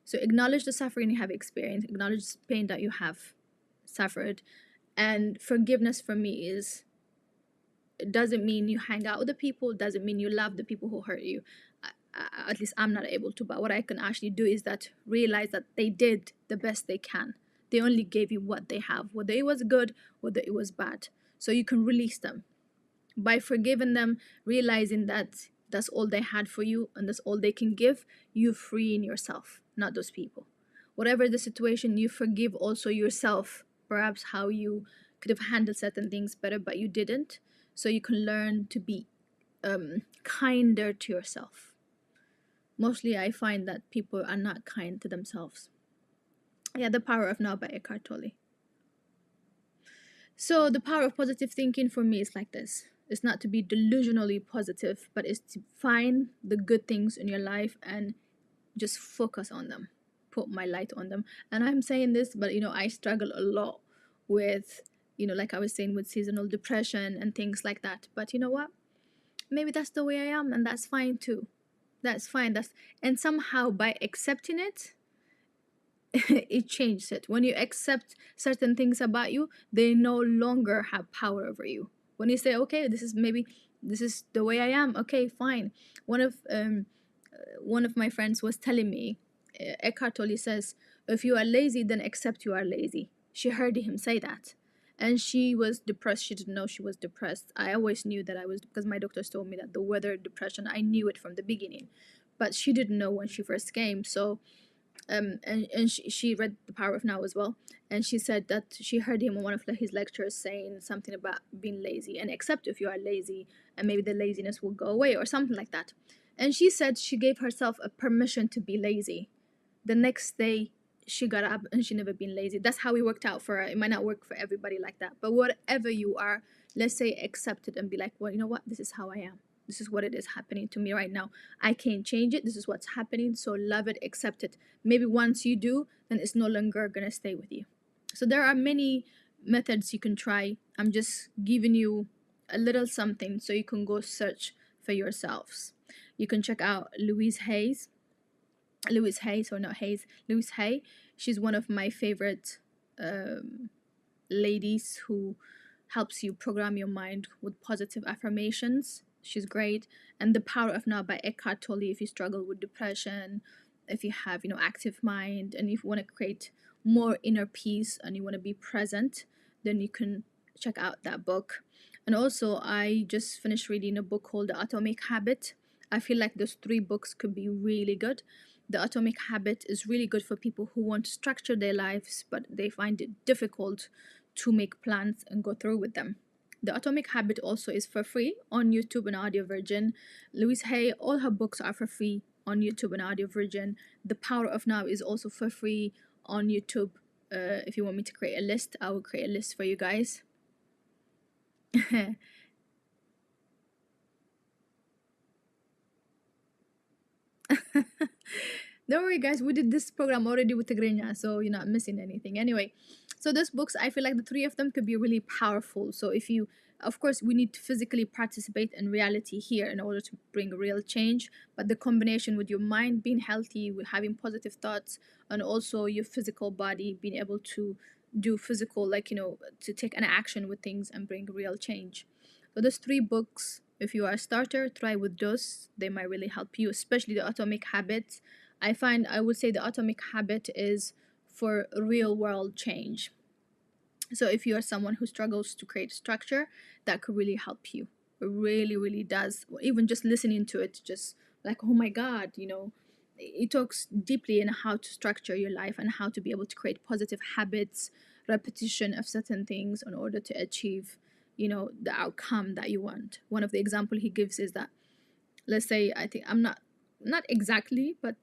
So acknowledge the suffering you have experienced, acknowledge the pain that you have suffered. And forgiveness for me is, it doesn't mean you hang out with the people, it doesn't mean you love the people who hurt you. At least I'm not able to, but what I can actually do is that realize that they did the best they can. They only gave you what they have, whether it was good, whether it was bad. So you can release them by forgiving them, realizing that that's all they had for you and that's all they can give. You freeing yourself, not those people. Whatever the situation, you forgive also yourself, perhaps how you could have handled certain things better but you didn't. So you can learn to be kinder to yourself. Mostly I find that people are not kind to themselves. Yeah, The Power of Now by Eckhart Tolle. So the power of positive thinking for me is like this. It's not to be delusionally positive, but it's to find the good things in your life and just focus on them, put my light on them. And I'm saying this, but I struggle a lot with, like I was saying, with seasonal depression and things like that. But you know what? Maybe that's the way I am, and that's fine too. That's fine. And somehow by accepting it, it changes it. When you accept certain things about you, they no longer have power over you. When you say, okay, this is the way I am, okay, fine. One of my friends was telling me, Eckhart Tolle says, if you are lazy, then accept you are lazy. She heard him say that, and she was depressed. She didn't know she was depressed. I always knew that I was, because my doctors told me that the weather depression, I knew it from the beginning, but she didn't know when she first came. So and she read The Power of Now as well, and she said that she heard him on one of his lectures saying something about being lazy and accept if you are lazy, and maybe the laziness will go away or something like that. And she said she gave herself a permission to be lazy. The next day she got up and she never been lazy. That's how it worked out for her. It might not work for everybody like that, but whatever you are, let's say accept it and be like, well, you know what, this is how I am. This is what it is happening to me right now. I can't change it. This is what's happening. So love it, accept it. Maybe once you do, then it's no longer going to stay with you. So there are many methods you can try. I'm just giving you a little something so you can go search for yourselves. You can check out Louise Hay. She's one of my favorite ladies who helps you program your mind with positive affirmations. She's great. And The Power of Now by Eckhart Tolle, if you struggle with depression, if you have active mind, and if you want to create more inner peace and you want to be present, then you can check out that book. And also I just finished reading a book called The Atomic Habit. I feel like those 3 books could be really good. The Atomic Habit is really good for people who want to structure their lives but they find it difficult to make plans and go through with them. The Atomic Habit also is for free on YouTube and Audio Virgin. Louise Hay, all her books are for free on YouTube and Audio Virgin. The Power of Now is also for free on YouTube. If you want me to create a list, I will create a list for you guys. Don't worry guys, we did this program already with Tigrinya, so you're not missing anything. Anyway, so those books, I feel like the 3 of them could be really powerful. So if you, of course, we need to physically participate in reality here in order to bring real change, but the combination with your mind being healthy, with having positive thoughts, and also your physical body being able to do physical, to take an action with things and bring real change. So those 3 books, if you are a starter, try with those. They might really help you, especially The Atomic Habit. I would say The Atomic Habit is for real world change. So if you are someone who struggles to create structure, that could really help you. It really, really does. Even just listening to it, just like, oh my God, it talks deeply in how to structure your life and how to be able to create positive habits, repetition of certain things in order to achieve, the outcome that you want. One of the example he gives is that, let's say, I think I'm not exactly, but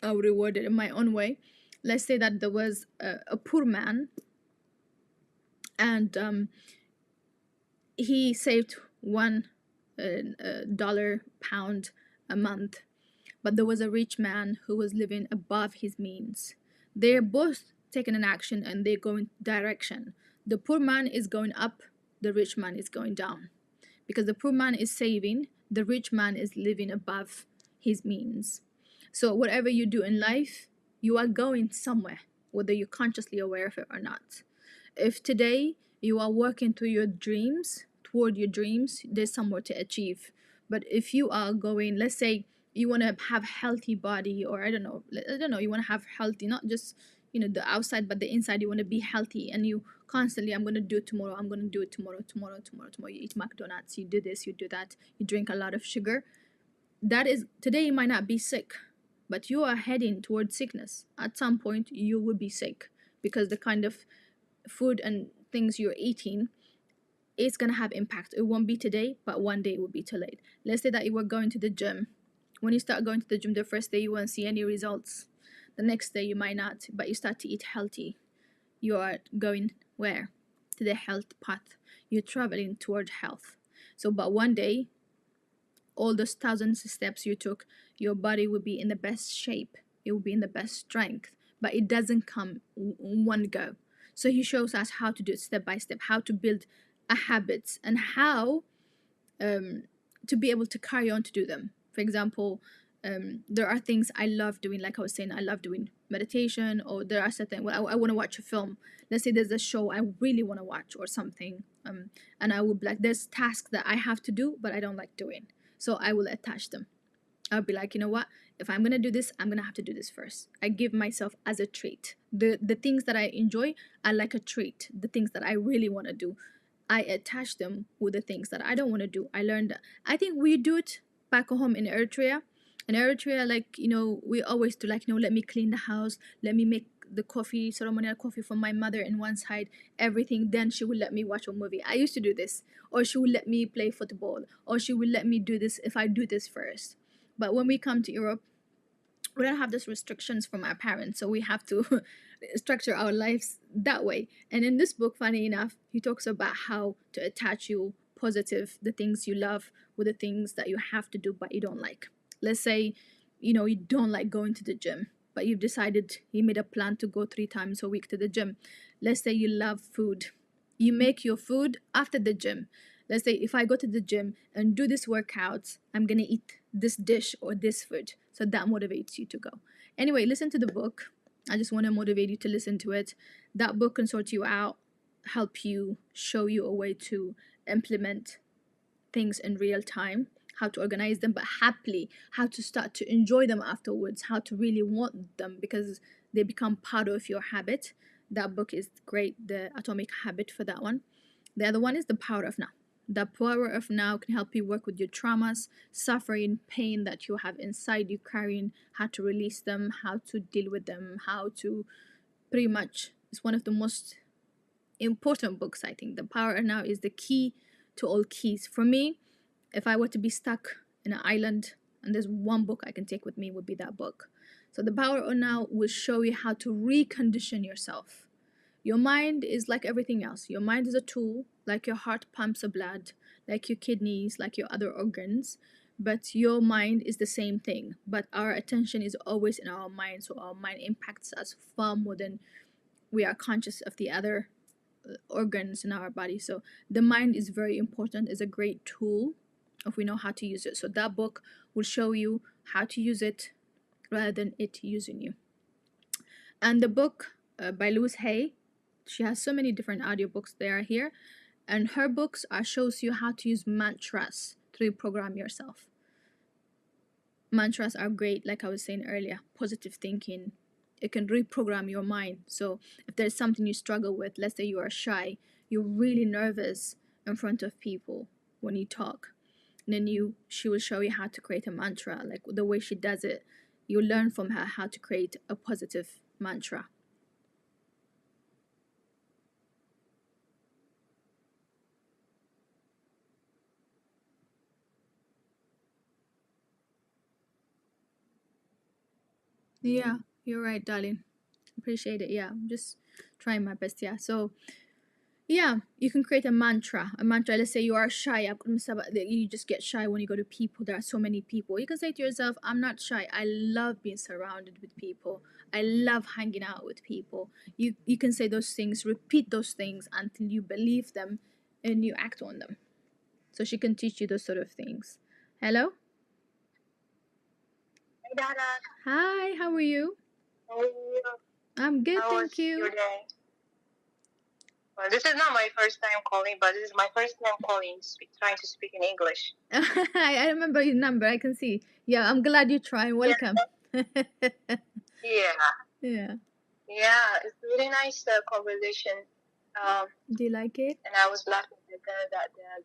I'll reward it in my own way. Let's say that there was a poor man, and he saved $1 pound a month, but there was a rich man who was living above his means. They're both taking an action and they go in direction. The poor man is going up, the rich man is going down, because the poor man is saving, the rich man is living above his means. So whatever you do in life, you are going somewhere, whether you're consciously aware of it or not. If today you are working toward your dreams, there's somewhere to achieve. But if you are going, let's say you want to have healthy body, or I don't know, you want to have healthy, not just the outside, but the inside. You want to be healthy, and you constantly, I'm going to do it tomorrow, I'm going to do it tomorrow, tomorrow. You eat McDonald's, you do this, you do that, you drink a lot of sugar. That is, today you might not be sick, but you are heading towards sickness. At some point you will be sick, because the kind of food and things you're eating, it's gonna have impact. It won't be today, but one day it will be too late. Let's say that you were going to the gym. When you start going to the gym, the first day you won't see any results. The next day you might not, but you start to eat healthy. You are going where? To the health path. You're traveling toward health. So, but one day, all those thousands of steps you took, your body will be in the best shape. It will be in the best strength. But it doesn't come one go. So he shows us how to do it step by step, how to build a habits, and how to be able to carry on to do them. For example, there are things I love doing, like I was saying, I love doing meditation, or there are certain, well, I want to watch a film. Let's say there's a show I really want to watch or something, and I would be like, there's tasks that I have to do, but I don't like doing. So I will attach them. I'll be like, you know what? If I'm gonna do this, I'm gonna have to do this first. I give myself as a treat. The things that I enjoy are like a treat. The things that I really want to do, I attach them with the things that I don't want to do. I learned that. I think we do it back home in Eritrea. In Eritrea, like, we always do, like, let me clean the house, let me make the coffee, ceremonial coffee for my mother in one side, everything. Then she will let me watch a movie. I used to do this. Or she will let me play football. Or she will let me do this if I do this first. But when we come to Europe, we don't have those restrictions from our parents, so we have to structure our lives that way. And in this book, funny enough, he talks about how to attach you positive, the things you love, with the things that you have to do but you don't like. Let's say you don't like going to the gym, but you've decided, you made a plan to go 3 times a week to the gym. Let's say you love food, you make your food after the gym. Let's say if I go to the gym and do this workout, I'm gonna eat this dish or this food. So that motivates you to go. Anyway, listen to the book. I just want to motivate you to listen to it. That book can sort you out, help you, show you a way to implement things in real time, how to organize them, but happily, how to start to enjoy them afterwards, how to really want them because they become part of your habit. That book is great, The Atomic Habit, for that one. The other one is The Power of Now. The Power of Now can help you work with your traumas, suffering, pain that you have inside you carrying, how to release them, how to deal with them, how to pretty much, it's one of the most important books, I think. The Power of Now is the key to all keys. For me, if I were to be stuck in an island and there's one book I can take with me, would be that book. So The Power of Now will show you how to recondition yourself. Your mind is like everything else. Your mind is a tool, like your heart pumps the blood, like your kidneys, like your other organs. But your mind is the same thing. But our attention is always in our mind, so our mind impacts us far more than we are conscious of the other organs in our body. So the mind is very important, is a great tool if we know how to use it. So that book will show you how to use it rather than it using you. And the book by Louise Hay, she has so many different audiobooks there here, and her books shows you how to use mantras to reprogram yourself. Mantras are great, like I was saying earlier, positive thinking. It can reprogram your mind. So if there's something you struggle with, let's say you are shy, you're really nervous in front of people when you talk, and then she will show you how to create a mantra, like the way she does it. You learn from her how to create a positive mantra. Yeah, you're right, darling. Appreciate it. Yeah, I'm just trying my best. Yeah, so yeah, you can create a mantra. Let's say you are shy. You just get shy when you go to people. There are so many people. You can say to yourself, I'm not shy. I love being surrounded with people. I love hanging out with people. You can say those things, repeat those things until you believe them and you act on them. So she can teach you those sort of things. Hello? Dara. Hi, how are you? How are you? I'm good, How thank was you. your day? Well, this is not my first time calling, but this is my first time calling, trying to speak in English. I remember your number, I can see. Yeah, I'm glad you tried. Welcome. Yeah. Yeah. Yeah, it's really nice conversation. Do you like it? And I was laughing at the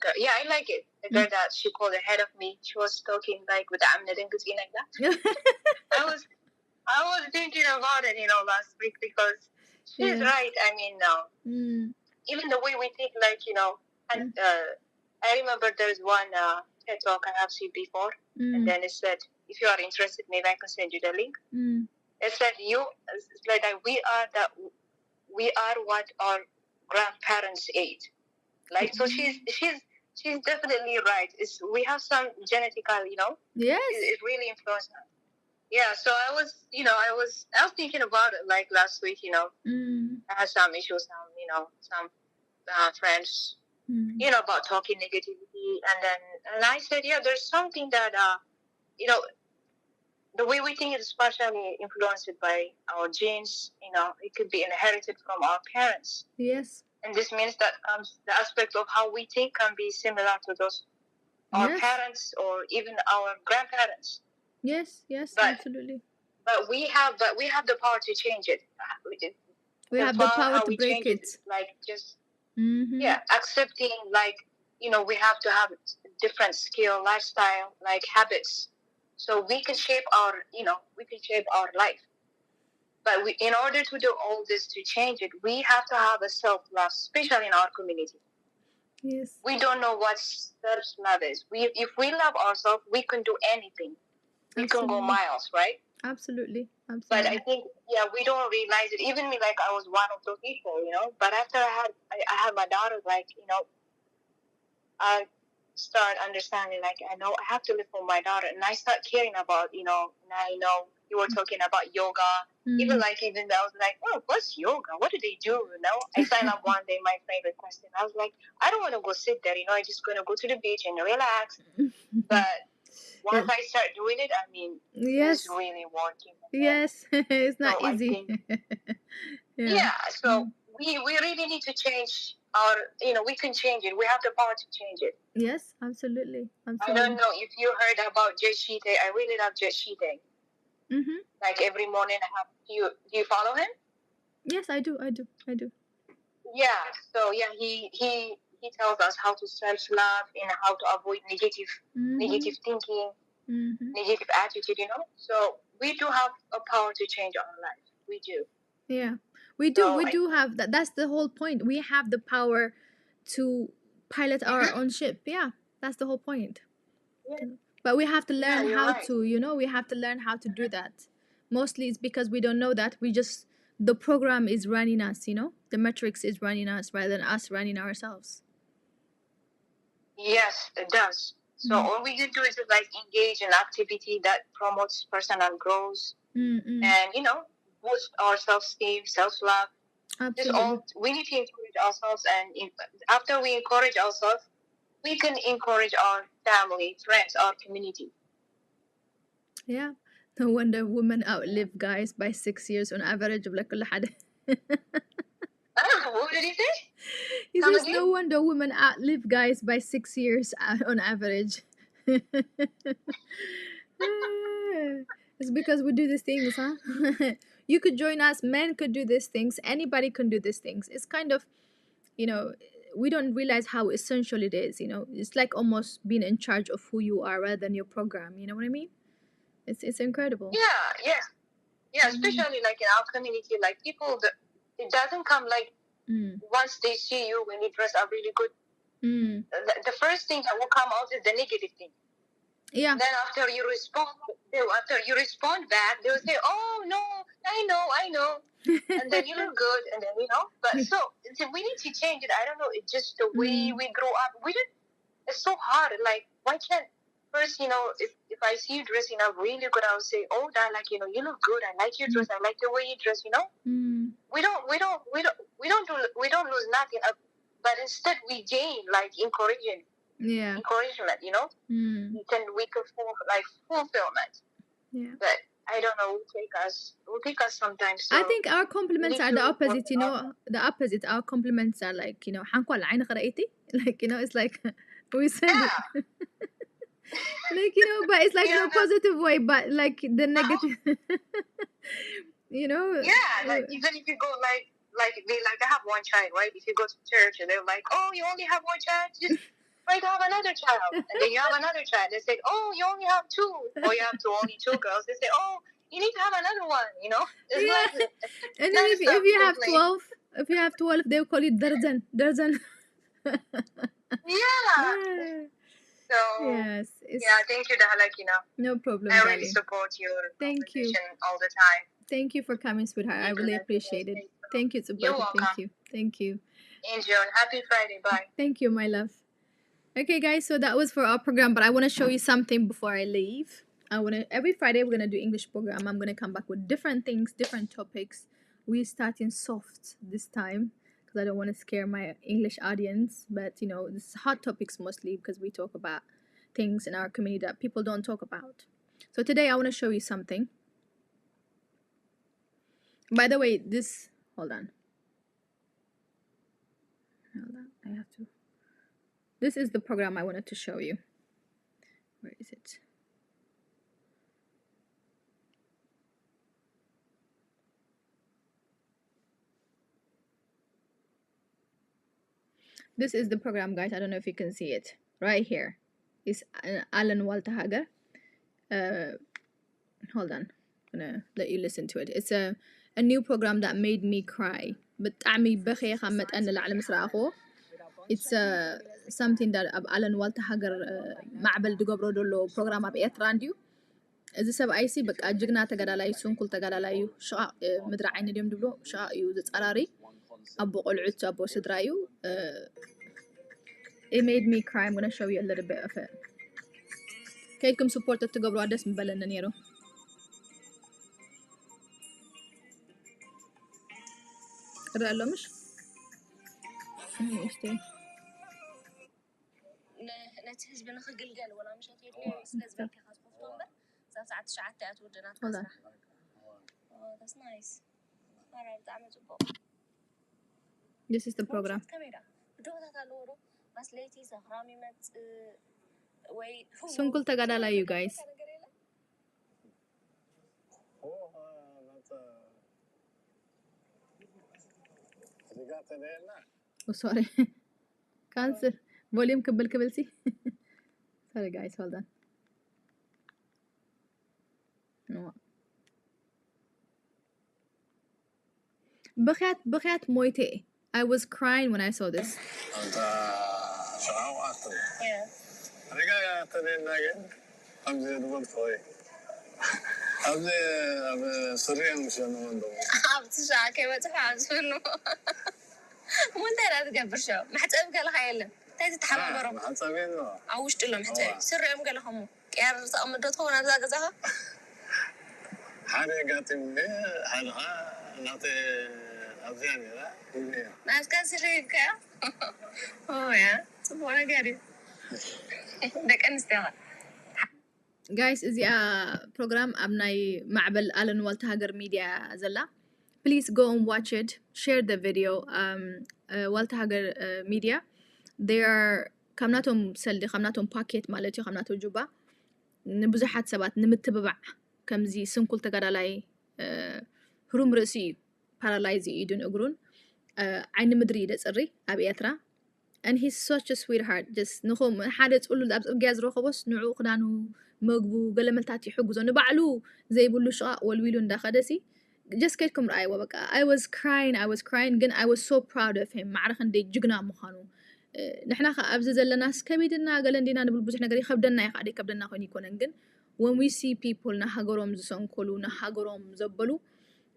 girl. Yeah, I like it. The girl that she called ahead of me, she was talking like with Amna Dinguzi like that. I was thinking about it, last week because she's right. I mean, even the way we think, like, and I remember there's one TED talk I have seen before, and then it said, if you are interested, maybe I can send you the link. It said it's like that we are what our grandparents ate. Like, so she's definitely right. We have some genetical, Yes. It really influenced us. Yeah, so I was thinking about it like last week, I had some issues, some friends, about talking negativity, and I said, yeah, there's something that, the way we think is partially influenced by our genes, it could be inherited from our parents. Yes. And this means that the aspect of how we think can be similar to those our parents or even our grandparents. Yes, absolutely. But we have the power to change it. We have the power to break it. Like just accepting, like, we have to have different skill, lifestyle, like habits, so we can shape our life. But in order to do all this, to change it, we have to have a self-love, especially in our community. Yes. We don't know what self-love is. If we love ourselves, we can do anything. We can go miles, right? Absolutely. But I think, we don't realize it. Even me, like, I was one of those people, But after I had my daughter, like, I start understanding, like, I know I have to live for my daughter, and I start caring about, and I know you were talking about yoga. Even I was like, oh, what's yoga? What do they do? I signed up one day. My friend requested. I was like, I don't want to go sit there. I'm just going to go to the beach and relax. But once I start doing it, I mean, it's really working. Yes, it's not easy. So we really need to change our, we can change it. We have the power to change it. Yes, absolutely. I don't know if you heard about Jay Shite. I really love Jay Shite. Like, every morning do you follow him? Yes, I do. Yeah. So yeah, he tells us how to self-love and how to avoid negative thinking, negative attitude. So we do have a power to change our life. We do. Yeah, we do. We do have that. That's the whole point. We have the power to pilot our own ship. Yeah, that's the whole point. Yeah. But we have to learn how right. to, we have to learn how to do that. Mostly it's because we don't know that. The program is running us, the matrix is running us rather than us running ourselves. Yes, it does. So all we can do is like engage in activity that promotes personal growth and, boost our self-esteem, self-love. Absolutely. We need to encourage ourselves, and after we encourage ourselves, we can encourage our family, friends, our community. Yeah. No wonder women outlive guys by 6 years on average. What did he say? He says no wonder women outlive guys by 6 years on average. It's because we do these things, huh? You could join us. Men could do these things. Anybody can do these things. It's kind of, we don't realize how essential it is. It's like almost being in charge of who you are rather than your program. You know what I mean? It's incredible. Yeah. Especially like in our community, like people that it doesn't come like once they see you when you dress up really good. The first thing that will come out is the negative thing. Yeah. Then after you respond back, they will say, "Oh no, I know," and then you look good, and then But so we need to change it. I don't know. It's just the way we grow up. It's so hard. Like, why can't first, if I see you dressing up really good, I will say, "Oh, Dad, like, you look good. I like your dress. I like the way you dress." We don't lose nothing, but instead we gain like encouragement. Yeah. Encouragement, we can feel like fulfillment. Yeah. But I don't know. Will take us sometimes. So I think our compliments need are the to opposite. work You know, on- the opposite. Our compliments are like, you know, حنقول على عينك رأيتي. Like, you know, it's like we said it. Yeah. Like, you know, but it's like in Yeah, a positive way, but like the negative. You know. Yeah, like even if you go like they like I have one child, right? If you go to church and they're like, oh, you only have one child, just like have another child, and then you have another child. They say, oh, you only have two, or you have only two girls. They say, oh, you need to have another one. You know, it's Yeah. like And then if non-stop you have complaint. 12, if you have 12, they'll call you درجن درجن. Yeah. So Yes. yeah, thank you, Dahalak. You know, No problem, I really darling. support your Thank you. conversation all the time. Thank you for coming, sweetheart. I really appreciate it. Thank you, You're Tsubaki. welcome. Thank you. Thank you. Enjoy. Happy Friday. Bye. Thank you, my love. Okay, guys, so that was for our program, but I want to show you something before I leave. Every Friday we're gonna do English program. I'm gonna come back with different things, different topics. We're starting soft this time because I don't want to scare my English audience. But you know, this is hot topics mostly because we talk about things in our community that people don't talk about. So today I want to show you something. By the way, hold on. I have to. This is the program I wanted to show you. Where is it? This is the program, guys. I don't know if you can see it. Right here is Alan Walter Hager. Hold on. I'm gonna let you listen to it. It's a new program that made me cry. بتعمي بخي خمت أنا العالم سراخو. It's something that Alan Walter Hager معبل دقبرو دولو program أب إيترانديو. إذا سب أيسي بق أجقنا تجدالي سون كل تجدالي شقاء مدرع عين اليوم دبلو شقاء يوزت قراري أبو قلعت أبو سدرايو. It made me cry. I'm gonna show you a little bit of it. كيفكم support تقبرو عدس مبلنا نيرو. قرأ له مش يشتري نتهز بنخ قلقل ولا مش هتيجي سلز بالك خاص بفطومبر ساعة شعات تأتودنا hold on. Oh, that's nice. Alright, تعمل جبو. This is the program. كاميرا. بدو تطلعوا بس ليتي سهرامي مت وي. سنقول تقدر you guys. Oh, sorry. Cancer. Volume كبل سي. Sorry guys, hold on. No. بخيات مويتي. I was crying when I saw this. Yeah. بتشعر كيف تحاول شنو؟ وين ترى تقبر شو؟ ما حتسأل قال خيله. تيجي تحمل برا. ما حتسابينه. عوش تلهم حتى سر يوم قال لهم كير سأمدت هون هذا كذا. حاجة قاتم بيه حاجة نعطي أبزاني لا. ناس كان سريك. Oh yeah. سبحان قاري. دك أنستها. Guys, is program أبناي معبل Alan Walter Hager Media زلا. Please go and watch it. Share the video. Walter Hager Media. They are خمناتهم سلدي خمناتهم باكيت مالتي خمناتهم جوبا. نبزحات سبات نمتبع كمزي سنكل تقدالي هروم رأسي paralyze يدون أجرون. عين مدري دسري أبي أترى. And he's such a sweetheart. Just نخوم حدا تقول له أبز جاز روخه بس نعوق دانو مقبو قال ملتاتي حجزه نبعلو زي بقولوا شقاء والويلون دا خدسي. Just كيتكم رأي وبقى. I was crying. Again, I was so proud of him. معرخ ندي جقنا مخانو. نحنا أبز زلنا سكبيدنا قال ندينا نبل بزحنا قري خبدنا يا خادي كبدنا خوني كوننجن. When we see people نهاجرهم زسون كلو نهاجرهم زبلو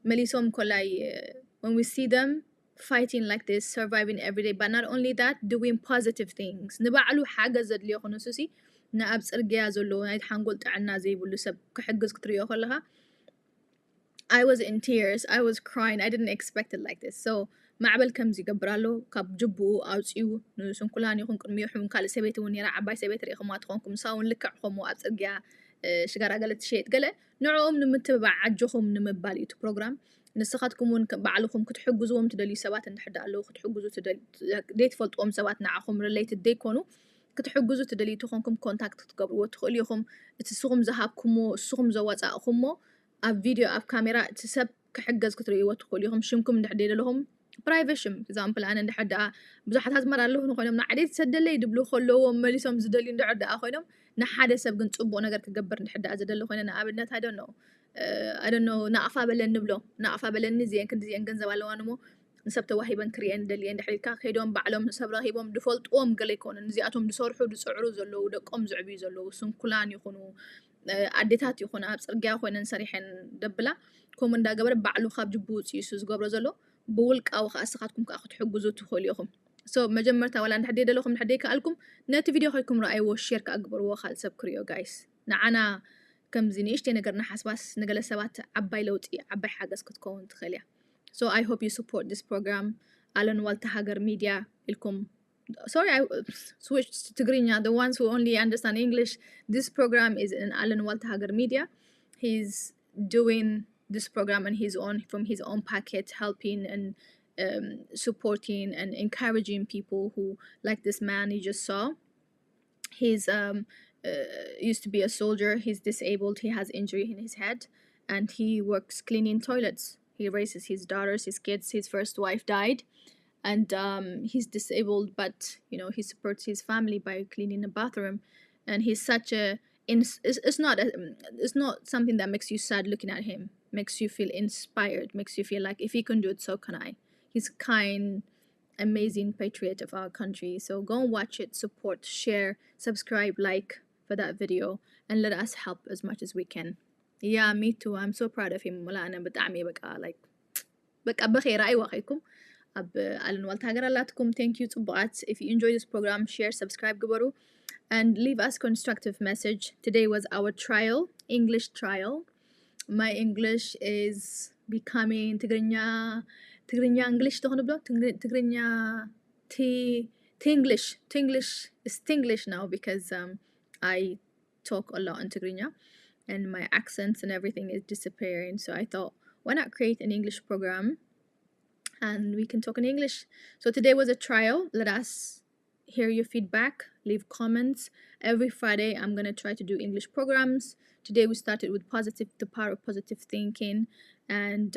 مليسهم كلاي. When we see them fighting like this, surviving every day, but not only that, doing positive things. نبعلو حاجة زد ليه خنوسي نأبس أرجع زلو نايد حنقول تعنا زي بقولوا سب كحجز كتريو خلها. I was in tears. I was crying. I didn't expect it like this. So معبل كمزي قبرالو كاب جبو أو تيو نسون كلاني خون كميو حون كال سبيت ونيرا عباي سبيت ريخو ما تخونكم ساون لك عخمو أبس أرجع شجرة قالت شيء قال نعوم نمتبع عجهم نمبال يتو بروجرام نسخاتكم ون بعلكم كتحجزوهم تدلي سبات نحد على كتحجزوا تدلي ديت فلتقوم سبات نعهم ريليتد دي كونوا كتحجزوا تدلي تخونكم كونتاكت تقبلوا تخليهم تسوهم ذهبكم السوهم زوات أخمو أب فيديو أب كاميرا تسب كحجز كتريوا تخليهم شمكم نحديد لهم برايفشم example أنا نحد بزحت هذا مرة له نخونهم نعدي تسدلي يدبلو خلوهم مليسهم زدلي نحد أخونهم نحد سب قنت صبوا نقدر كجبر نحد أزدلو خوننا أبدنا I don't know I don't know نعفا بلن نبلو نعفا بلن زين كنت زين جنزة والوانمو نسبت واحد كريان دليل دحري كاخيدهم بعلهم نسب راهيبهم ديفولت قال يكون نزياتهم دسورحوا دسعروا زلوا دقهم زعبي زلوا سنكلان يكونوا عديتات يكونوا أبصرجع خوينا نسريحن دبلا كومن دا قبل بعلو خاب جبوت يسوس قبل زلوا بولك أو خاصكم كأخذ حجزوا تخليهم so مجمرتها ولا نحديد لكم نحديد كألكم نت فيديو خيكم رأي والشركة أكبر وخال سبكريو guys نعنا كم زينيش تنقرنا حسباس نقل سبات عباي لوتي عباي حاجة سكتكون تخليها so I hope you support this program Alan Walter Hagar Media لكم sorry I switched to Tigrinya the ones who only understand English this program is in Alan Walter Hagar Media he's doing this program on his own from his own pocket helping and supporting and encouraging people who like this man you just saw he's used to be a soldier he's disabled he has injury in his head and he works cleaning toilets he raises his daughters his kids his first wife died and he's disabled but you know he supports his family by cleaning a bathroom and he's such a it's not something that makes you sad looking at him makes you feel inspired makes you feel like if he can do it so can I he's a kind amazing patriot of our country so go and watch it support share subscribe like for that video and let us help as much as we can yeah me too I'm so proud of him ولا أنا بدعمي بقى like بقى بخير أي وقتكم أب ألن والتاجر لاتكم thank you صبعات if you enjoy this program share subscribe قبرو and leave us constructive message today was our trial English trial my English is becoming تقرنيا English تهون بلو تقرنيا Tinglish is Tinglish now because I talk a lot in Tigrinya and my accents and everything is disappearing so I thought why not create an English program and we can talk in English so today was a trial let us hear your feedback leave comments every Friday I'm gonna try to do English programs today we started with the power of positive thinking and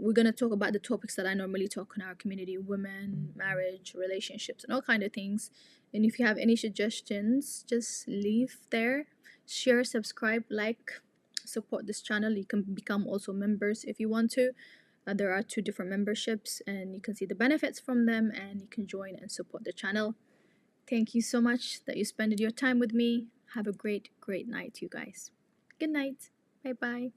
we're going to talk about the topics that I normally talk in our community women marriage relationships and all kind of things and if you have any suggestions just leave there share subscribe like support this channel you can become also members if you want to there are 2 different memberships and you can see the benefits from them and you can join and support the channel thank you so much that you spent your time with me have a great night you guys good night bye bye